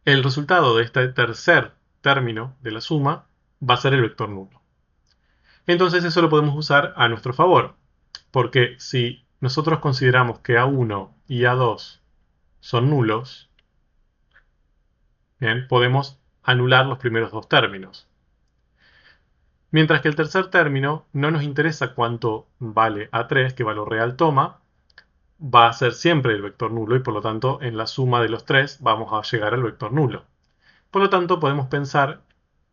el resultado de este tercer término de la suma va a ser el vector nulo. Entonces eso lo podemos usar a nuestro favor, porque si nosotros consideramos que A1 y A2 son nulos, bien, podemos anular los primeros dos términos. Mientras que el tercer término no nos interesa cuánto vale A3, qué valor real toma, va a ser siempre el vector nulo y por lo tanto en la suma de los tres vamos a llegar al vector nulo. Por lo tanto podemos pensar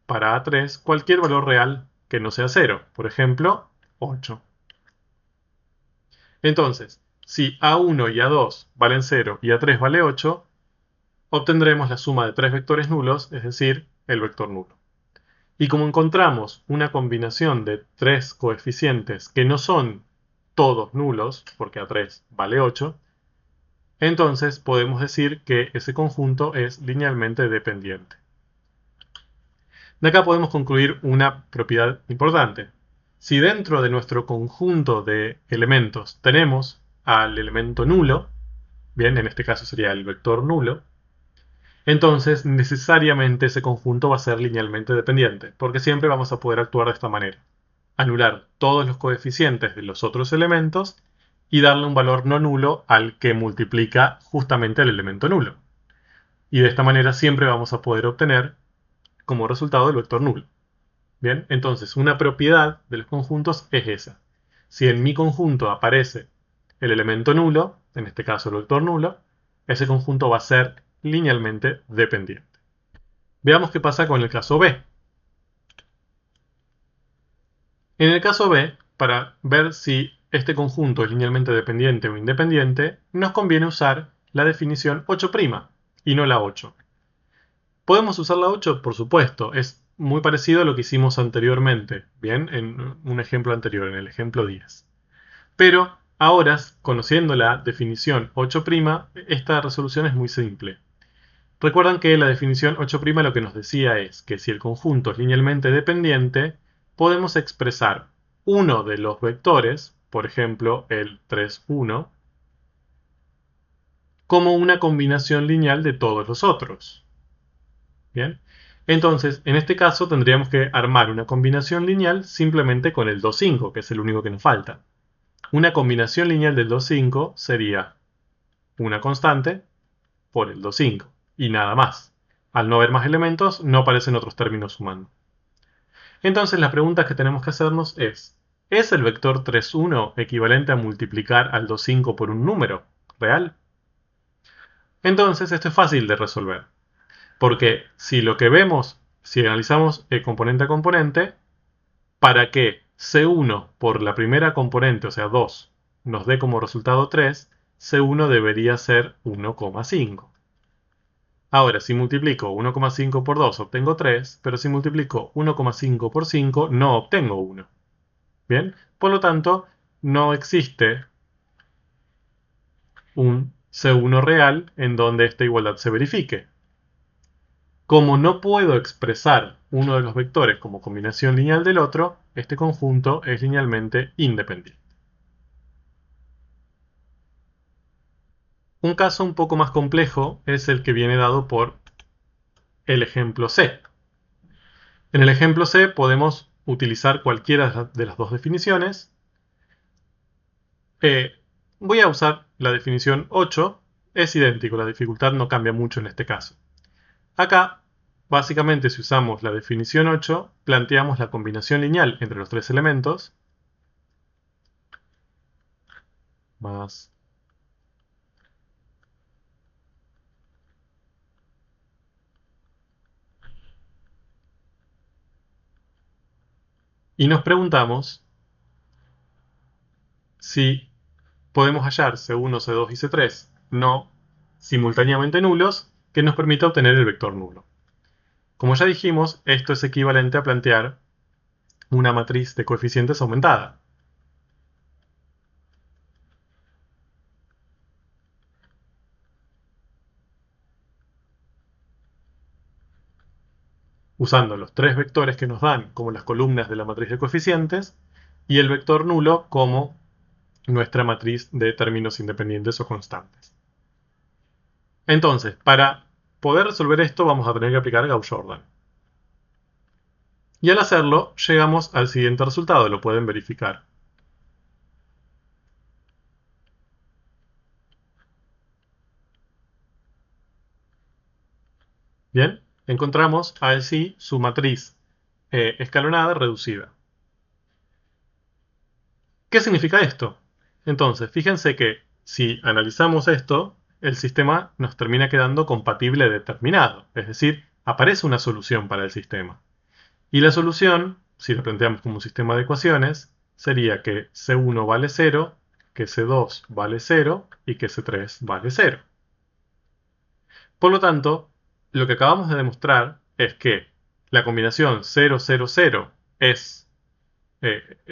para A3 cualquier valor real que no sea 0, por ejemplo 8. Entonces, si A1 y A2 valen 0 y A3 vale 8, obtendremos la suma de tres vectores nulos, es decir, el vector nulo. Y como encontramos una combinación de tres coeficientes que no son todos nulos, porque A3 vale 8, entonces podemos decir que ese conjunto es linealmente dependiente. De acá podemos concluir una propiedad importante. Si dentro de nuestro conjunto de elementos tenemos al elemento nulo, bien, en este caso sería el vector nulo, entonces necesariamente ese conjunto va a ser linealmente dependiente, porque siempre vamos a poder actuar de esta manera. Anular todos los coeficientes de los otros elementos y darle un valor no nulo al que multiplica justamente el elemento nulo. Y de esta manera siempre vamos a poder obtener como resultado el vector nulo. Bien, entonces una propiedad de los conjuntos es esa. Si en mi conjunto aparece el elemento nulo, en este caso el vector nulo, ese conjunto va a ser linealmente dependiente. Veamos qué pasa con el caso B. En el caso B, para ver si este conjunto es linealmente dependiente o independiente, nos conviene usar la definición 8' y no la 8. ¿Podemos usar la 8? Por supuesto, es muy parecido a lo que hicimos anteriormente, bien, en un ejemplo anterior, en el ejemplo 10. Pero ahora, conociendo la definición 8', esta resolución es muy simple. Recuerdan que la definición 8' lo que nos decía es que si el conjunto es linealmente dependiente, podemos expresar uno de los vectores, por ejemplo el 3, 1, como una combinación lineal de todos los otros. Bien, entonces en este caso tendríamos que armar una combinación lineal simplemente con el 2, 5, que es el único que nos falta. Una combinación lineal del 2, 5 sería una constante por el 2, 5 y nada más. Al no haber más elementos, no aparecen otros términos sumando. Entonces la pregunta que tenemos que hacernos ¿es el vector 3, 1 equivalente a multiplicar al 2, 5 por un número? real. Entonces esto es fácil de resolver, porque si lo que vemos, si analizamos componente a componente, para que C1 por la primera componente, o sea 2, nos dé como resultado 3, C1 debería ser 1,5. Ahora, si multiplico 1,5 por 2 obtengo 3, pero si multiplico 1,5 por 5 no obtengo 1. ¿Bien? Por lo tanto, no existe un C1 real en donde esta igualdad se verifique. Como no puedo expresar uno de los vectores como combinación lineal del otro, este conjunto es linealmente independiente. Un caso un poco más complejo es el que viene dado por el ejemplo C. En el ejemplo C podemos utilizar cualquiera de las dos definiciones. Voy a usar la definición 8, es idéntico, la dificultad no cambia mucho en este caso. Acá, básicamente, si usamos la definición 8, planteamos la combinación lineal entre los tres elementos, más y nos preguntamos si podemos hallar C1, C2 y C3 no simultáneamente nulos que nos permita obtener el vector nulo. Como ya dijimos, esto es equivalente a plantear una matriz de coeficientes aumentada. Usando los tres vectores que nos dan como las columnas de la matriz de coeficientes y el vector nulo como nuestra matriz de términos independientes o constantes. Entonces, para poder resolver esto vamos a tener que aplicar Gauss-Jordan. Y al hacerlo, llegamos al siguiente resultado, lo pueden verificar. Bien, encontramos así su matriz escalonada reducida. ¿Qué significa esto? Entonces, fíjense que si analizamos esto, el sistema nos termina quedando compatible determinado, es decir, aparece una solución para el sistema. Y la solución, si lo planteamos como un sistema de ecuaciones, sería que C1 vale 0, que C2 vale 0 y que C3 vale 0. Por lo tanto, lo que acabamos de demostrar es que la combinación 0, 0, 0 es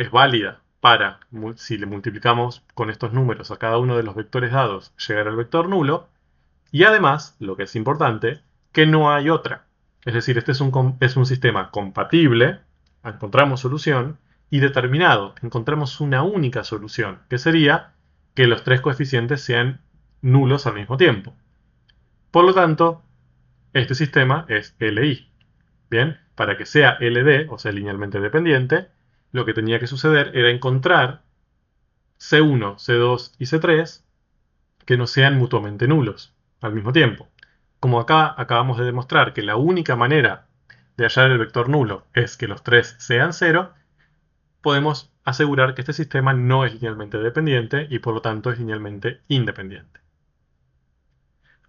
válida para, si le multiplicamos con estos números a cada uno de los vectores dados, llegar al vector nulo. Y además, lo que es importante, que no hay otra. Es decir, este es un sistema compatible, encontramos solución, y determinado, encontramos una única solución, que sería que los tres coeficientes sean nulos al mismo tiempo. Por lo tanto, este sistema es LI. Bien, para que sea LD, o sea, linealmente dependiente, lo que tenía que suceder era encontrar C1, C2 y C3 que no sean mutuamente nulos al mismo tiempo. Como acá acabamos de demostrar que la única manera de hallar el vector nulo es que los tres sean 0, podemos asegurar que este sistema no es linealmente dependiente y por lo tanto es linealmente independiente.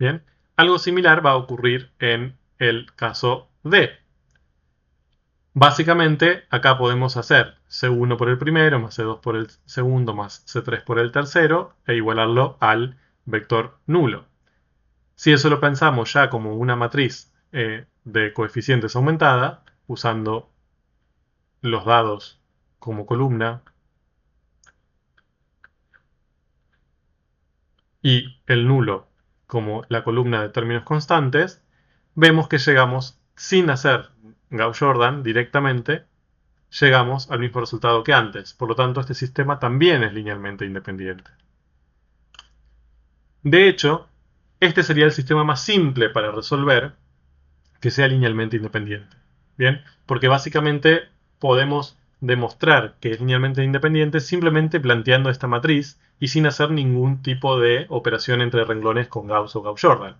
Bien, algo similar va a ocurrir en el caso D. Básicamente, acá podemos hacer C1 por el primero, más C2 por el segundo, más C3 por el tercero, e igualarlo al vector nulo. Si eso lo pensamos ya como una matriz de coeficientes aumentada, usando los dados como columna y el nulo como la columna de términos constantes, vemos que llegamos, sin hacer Gauss-Jordan directamente, llegamos al mismo resultado que antes. Por lo tanto, este sistema también es linealmente independiente. De hecho, este sería el sistema más simple para resolver que sea linealmente independiente. Bien, porque básicamente podemos demostrar que es linealmente independiente simplemente planteando esta matriz y sin hacer ningún tipo de operación entre renglones con Gauss o Gauss-Jordan.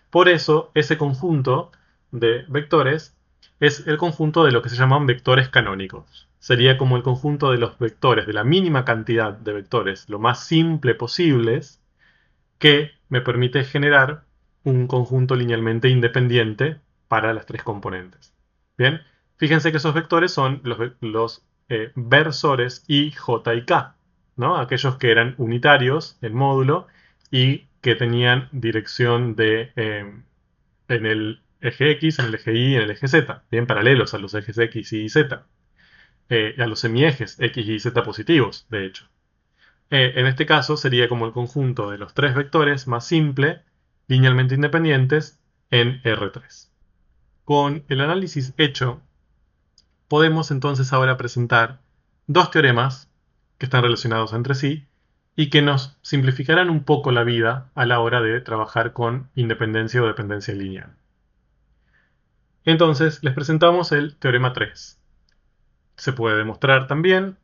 Por eso, ese conjunto de vectores es el conjunto de lo que se llaman vectores canónicos. Sería como el conjunto de los vectores, de la mínima cantidad de vectores, lo más simple posibles, que me permite generar un conjunto linealmente independiente para las tres componentes. Bien, fíjense que esos vectores son los versores I, J y K, ¿no? Aquellos que eran unitarios en módulo y que tenían dirección en el eje X, en el eje Y, en el eje Z, bien paralelos a los ejes X y Z, a los semiejes X y Z positivos, de hecho. En este caso sería como el conjunto de los tres vectores más simple, linealmente independientes, en R3. Con el análisis hecho, podemos entonces ahora presentar dos teoremas que están relacionados entre sí y que nos simplificarán un poco la vida a la hora de trabajar con independencia o dependencia lineal. Entonces, les presentamos el teorema 3. Se puede demostrar también,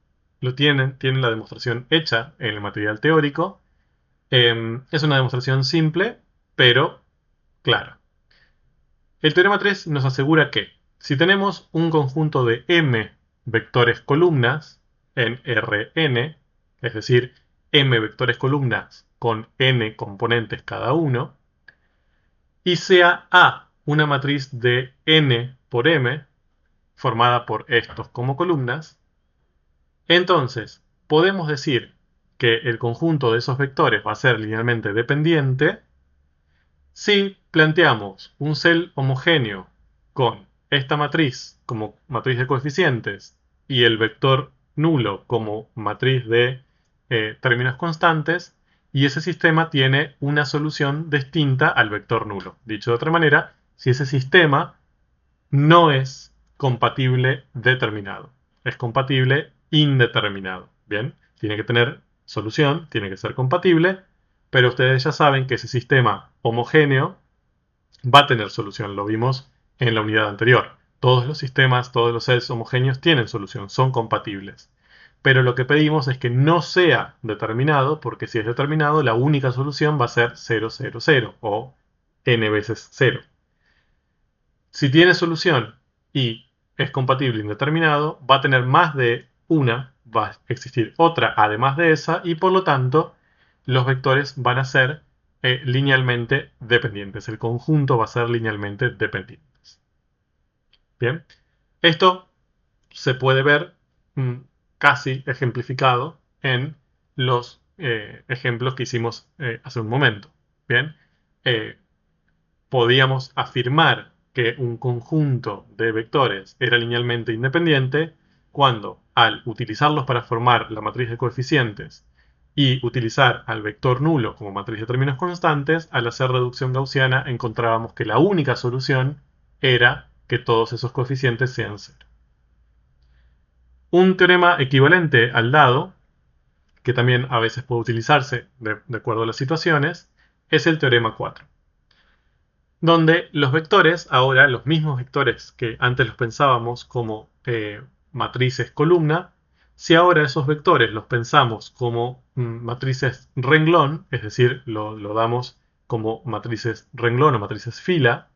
tienen la demostración hecha en el material teórico. Es una demostración simple, pero clara. El teorema 3 nos asegura que si tenemos un conjunto de m vectores columnas en Rn, es decir, m vectores columnas con n componentes cada uno, y sea A una matriz de n por m, formada por estos como columnas, entonces podemos decir que el conjunto de esos vectores va a ser linealmente dependiente si planteamos un cel homogéneo con esta matriz como matriz de coeficientes y el vector nulo como matriz de términos constantes, y ese sistema tiene una solución distinta al vector nulo. Dicho de otra manera, si ese sistema no es compatible determinado, es compatible indeterminado. Bien, tiene que tener solución, tiene que ser compatible, pero ustedes ya saben que ese sistema homogéneo va a tener solución. Lo vimos en la unidad anterior. Todos los sistemas, todos los sets homogéneos tienen solución, son compatibles. Pero lo que pedimos es que no sea determinado, porque si es determinado, la única solución va a ser 0, 0, 0 o n veces 0. Si tiene solución y es compatible indeterminado, va a tener más de una, va a existir otra además de esa, y por lo tanto los vectores van a ser linealmente dependientes. El conjunto va a ser linealmente dependientes. Bien, esto se puede ver casi ejemplificado en los ejemplos que hicimos hace un momento. Bien, eh, podíamos afirmar que un conjunto de vectores era linealmente independiente cuando, al utilizarlos para formar la matriz de coeficientes y utilizar al vector nulo como matriz de términos constantes, al hacer reducción gaussiana encontrábamos que la única solución era que todos esos coeficientes sean cero. Un teorema equivalente al dado, que también a veces puede utilizarse de acuerdo a las situaciones, es el teorema 4. Donde los vectores, ahora los mismos vectores que antes los pensábamos como matrices columna, si ahora esos vectores los pensamos como matrices renglón, es decir, lo damos como matrices renglón o matrices fila,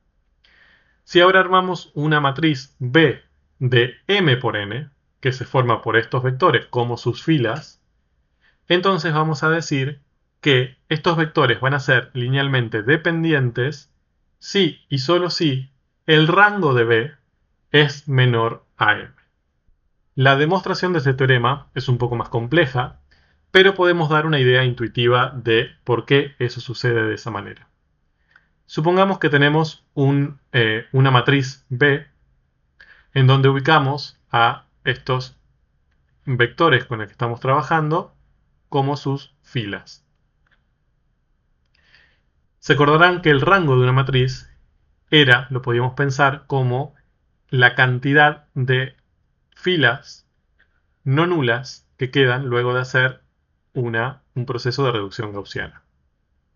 si ahora armamos una matriz B de m por n, que se forma por estos vectores como sus filas, entonces vamos a decir que estos vectores van a ser linealmente dependientes si y solo si el rango de B es menor a m. La demostración de este teorema es un poco más compleja, pero podemos dar una idea intuitiva de por qué eso sucede de esa manera. Supongamos que tenemos una matriz B en donde ubicamos a estos vectores con los que estamos trabajando como sus filas. Se acordarán que el rango de una matriz lo podíamos pensar como la cantidad de filas no nulas que quedan luego de hacer un proceso de reducción gaussiana.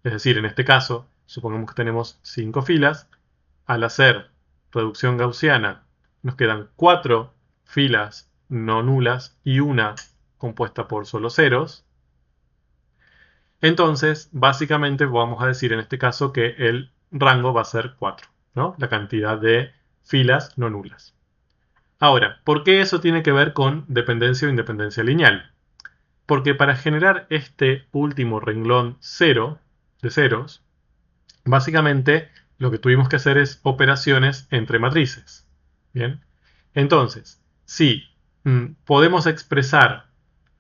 Es decir, en este caso, supongamos que tenemos 5 filas. Al hacer reducción gaussiana nos quedan 4 filas no nulas y una compuesta por solo ceros. Entonces, básicamente vamos a decir en este caso que el rango va a ser 4, ¿no? La cantidad de filas no nulas. Ahora, ¿por qué eso tiene que ver con dependencia o independencia lineal? Porque para generar este último renglón 0, de ceros, básicamente lo que tuvimos que hacer es operaciones entre matrices. Bien, entonces, si podemos expresar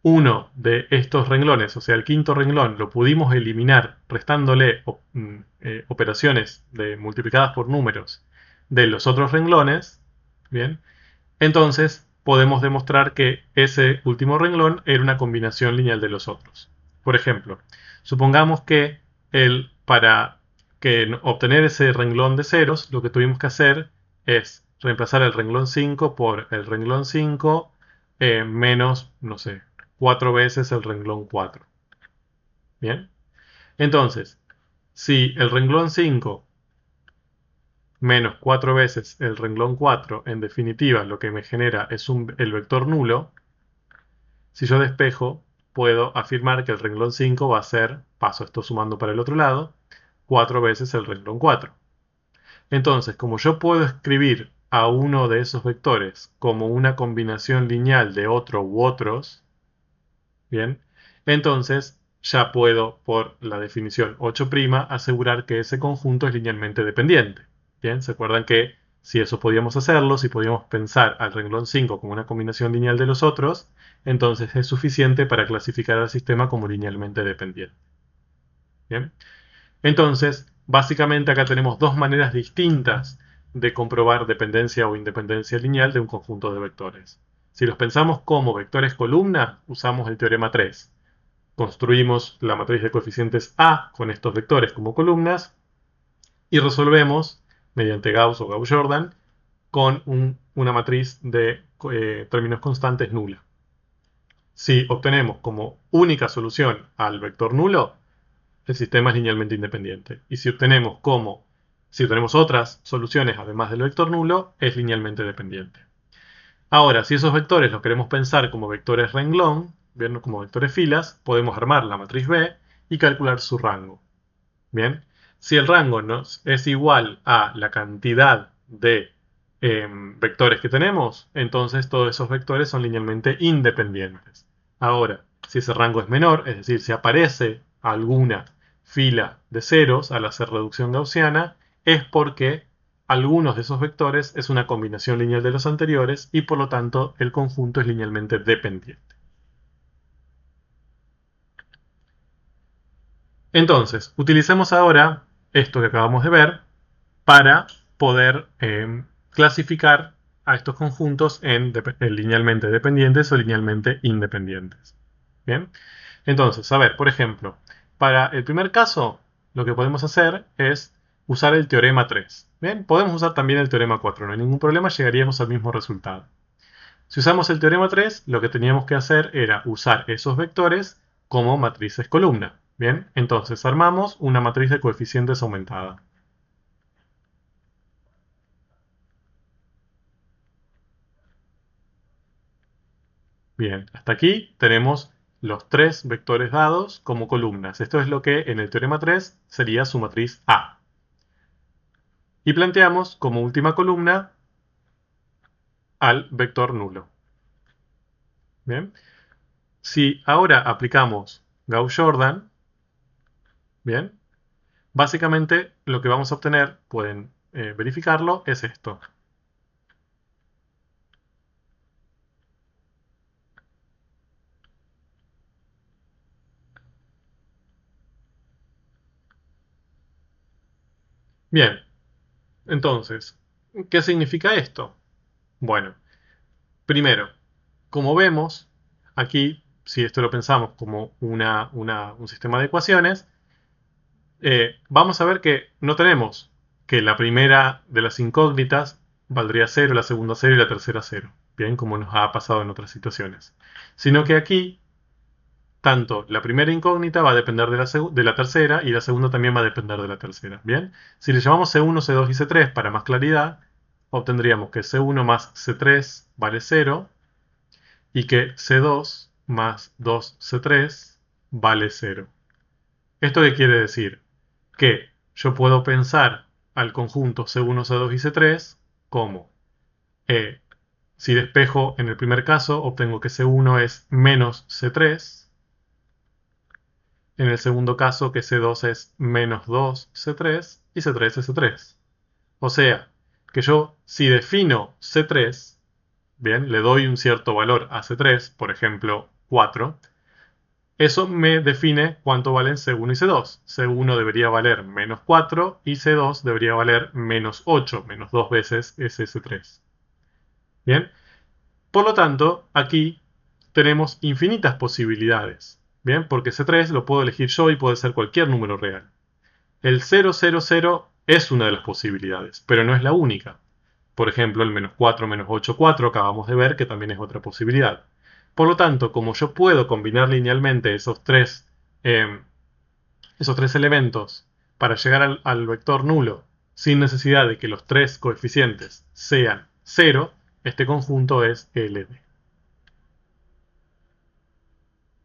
uno de estos renglones, o sea, el quinto renglón, lo pudimos eliminar restándole operaciones multiplicadas por números de los otros renglones, bien, entonces podemos demostrar que ese último renglón era una combinación lineal de los otros. Por ejemplo, supongamos que para obtener ese renglón de ceros, lo que tuvimos que hacer es reemplazar el renglón 5 por el renglón 5 menos, no sé, 4 veces el renglón 4. Bien, entonces, si el renglón 5 menos 4 veces el renglón 4, en definitiva, lo que me genera es el vector nulo. Si yo despejo, puedo afirmar que el renglón 5 va a ser, paso esto sumando para el otro lado, 4 veces el renglón 4. Entonces, como yo puedo escribir a uno de esos vectores como una combinación lineal de otro u otros, bien, entonces ya puedo, por la definición 8', asegurar que ese conjunto es linealmente dependiente. Bien, ¿se acuerdan que si eso podíamos hacerlo, si podíamos pensar al renglón 5 como una combinación lineal de los otros, entonces es suficiente para clasificar al sistema como linealmente dependiente? Bien, entonces, básicamente acá tenemos dos maneras distintas de comprobar dependencia o independencia lineal de un conjunto de vectores. Si los pensamos como vectores columna, usamos el teorema 3. Construimos la matriz de coeficientes A con estos vectores como columnas y resolvemos, mediante Gauss o Gauss-Jordan, con una matriz de términos constantes nula. Si obtenemos como única solución al vector nulo, el sistema es linealmente independiente. Y si obtenemos otras soluciones además del vector nulo, es linealmente dependiente. Ahora, si esos vectores los queremos pensar como vectores renglón, bien, como vectores filas, podemos armar la matriz B y calcular su rango. Bien, si el rango es igual a la cantidad de vectores que tenemos, entonces todos esos vectores son linealmente independientes. Ahora, si ese rango es menor, es decir, si aparece alguna fila de ceros al hacer reducción gaussiana, es porque algunos de esos vectores es una combinación lineal de los anteriores y por lo tanto el conjunto es linealmente dependiente. Entonces, utilicemos ahora esto que acabamos de ver para poder clasificar a estos conjuntos en linealmente dependientes o linealmente independientes. Bien, entonces, a ver, por ejemplo, para el primer caso, lo que podemos hacer es usar el teorema 3. Bien, podemos usar también el teorema 4, no hay ningún problema, llegaríamos al mismo resultado. Si usamos el teorema 3, lo que teníamos que hacer era usar esos vectores como matrices columna. Bien, entonces armamos una matriz de coeficientes aumentada. Bien, hasta aquí tenemos los tres vectores dados como columnas. Esto es lo que en el teorema 3 sería su matriz A. Y planteamos como última columna al vector nulo. Bien, si ahora aplicamos Gauss-Jordan, bien, básicamente lo que vamos a obtener, pueden verificarlo, es esto. Bien, entonces, ¿qué significa esto? Bueno, primero, como vemos, aquí, si esto lo pensamos como un sistema de ecuaciones, vamos a ver que no tenemos que la primera de las incógnitas valdría 0, la segunda 0 y la tercera 0, bien, como nos ha pasado en otras situaciones. Sino que aquí, tanto la primera incógnita va a depender de la tercera y la segunda también va a depender de la tercera, bien. Si le llamamos C1, C2 y C3 para más claridad, obtendríamos que C1 más C3 vale 0 y que C2 más 2C3 vale 0. ¿Esto qué quiere decir? Que yo puedo pensar al conjunto C1, C2 y C3 como si despejo en el primer caso, obtengo que C1 es menos C3 En el segundo caso, que C2 es menos 2C3 y C3 es C3. O sea, que yo si defino C3, bien, le doy un cierto valor a C3, por ejemplo 4, eso me define cuánto valen C1 y C2. C1 debería valer menos 4 y C2 debería valer menos 8, menos 2 veces ese C3. Bien, por lo tanto, aquí tenemos infinitas posibilidades. Bien, porque C3 lo puedo elegir yo y puede ser cualquier número real. El 000 es una de las posibilidades, pero no es la única. Por ejemplo, el menos 4 menos 8, 4 acabamos de ver que también es otra posibilidad. Por lo tanto, como yo puedo combinar linealmente esos tres elementos para llegar al vector nulo sin necesidad de que los tres coeficientes sean 0, este conjunto es LD.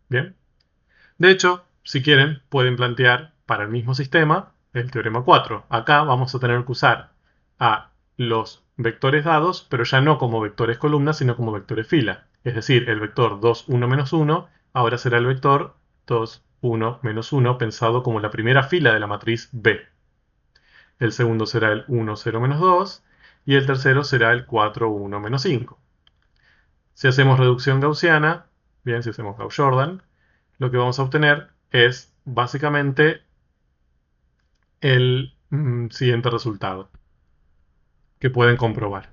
Bien. De hecho, si quieren, pueden plantear para el mismo sistema el teorema 4. Acá vamos a tener que usar a los vectores dados, pero ya no como vectores columna, sino como vectores fila. Es decir, el vector 2, 1, menos 1 ahora será el vector 2, 1, menos 1, pensado como la primera fila de la matriz B. El segundo será el 1, 0, menos 2 y el tercero será el 4, 1, menos 5. Si hacemos reducción gaussiana, bien, si hacemos Gauss-Jordan, lo que vamos a obtener es básicamente el siguiente resultado que pueden comprobar.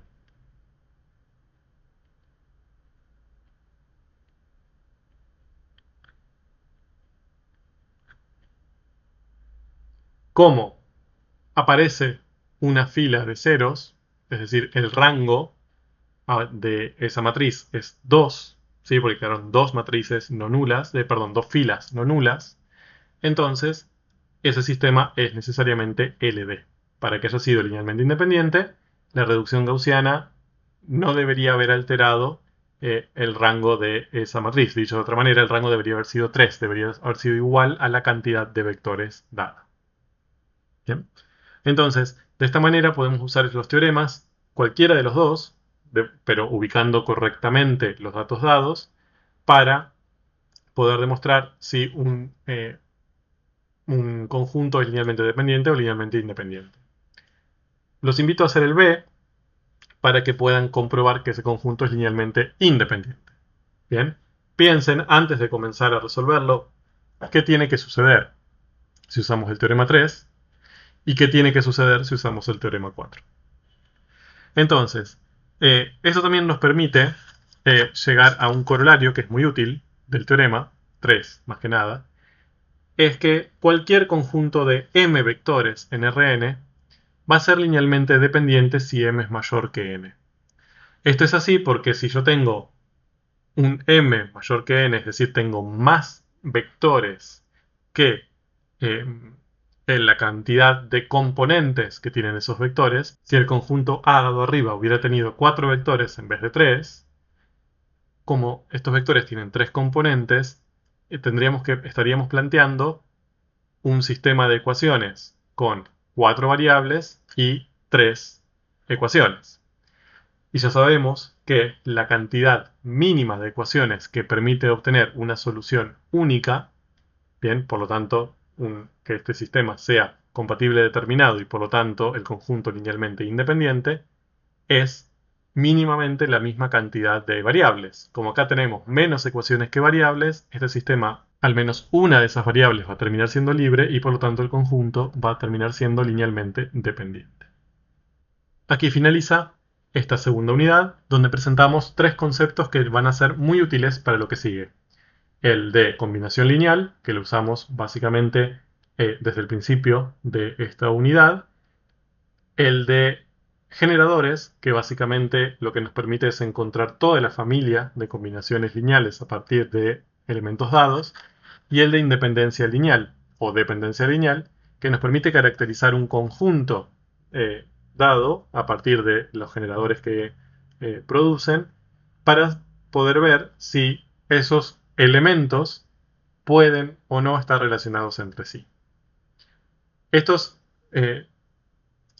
Como aparece una fila de ceros, es decir, el rango de esa matriz es 2, ¿sí? Porque quedaron dos matrices no nulas, perdón, dos filas no nulas, entonces ese sistema es necesariamente LD. Para que haya sido linealmente independiente, la reducción gaussiana no debería haber alterado el rango de esa matriz. Dicho de otra manera, el rango debería haber sido 3, debería haber sido igual a la cantidad de vectores dada. ¿Bien? Entonces, de esta manera podemos usar los teoremas, cualquiera de los dos, pero ubicando correctamente los datos dados, para poder demostrar si un conjunto es linealmente dependiente o linealmente independiente. Los invito a hacer el B para que puedan comprobar que ese conjunto es linealmente independiente. Bien, piensen antes de comenzar a resolverlo qué tiene que suceder si usamos el teorema 3 y qué tiene que suceder si usamos el teorema 4. Entonces, esto también nos permite llegar a un corolario que es muy útil del teorema 3, más que nada, es que cualquier conjunto de m vectores en Rn va a ser linealmente dependiente si m es mayor que n. Esto es así porque si yo tengo un m mayor que n, es decir, tengo más vectores que eh, en la cantidad de componentes que tienen esos vectores, si el conjunto A dado arriba hubiera tenido 4 vectores en vez de 3, como estos vectores tienen 3 componentes, estaríamos planteando un sistema de ecuaciones con 4 variables y 3 ecuaciones. Y ya sabemos que la cantidad mínima de ecuaciones que permite obtener una solución única, bien, por lo tanto, que este sistema sea compatible determinado y por lo tanto el conjunto linealmente independiente, es mínimamente la misma cantidad de variables. Como acá tenemos menos ecuaciones que variables, este sistema, al menos una de esas variables va a terminar siendo libre y por lo tanto el conjunto va a terminar siendo linealmente dependiente. Aquí finaliza esta segunda unidad, donde presentamos tres conceptos que van a ser muy útiles para lo que sigue. El de combinación lineal, que lo usamos básicamente desde el principio de esta unidad. El de generadores, que básicamente lo que nos permite es encontrar toda la familia de combinaciones lineales a partir de elementos dados. Y el de independencia lineal o dependencia lineal, que nos permite caracterizar un conjunto dado a partir de los generadores que producen para poder ver si esos elementos pueden o no estar relacionados entre sí. Estos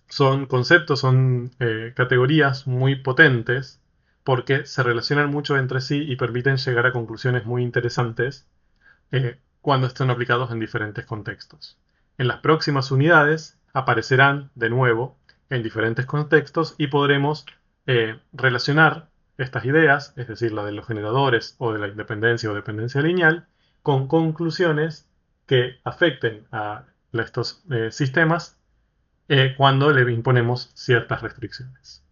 son conceptos, son categorías muy potentes porque se relacionan mucho entre sí y permiten llegar a conclusiones muy interesantes cuando estén aplicados en diferentes contextos. En las próximas unidades aparecerán de nuevo en diferentes contextos y podremos relacionar estas ideas, es decir, la de los generadores o de la independencia o dependencia lineal, con conclusiones que afecten a estos sistemas cuando le imponemos ciertas restricciones.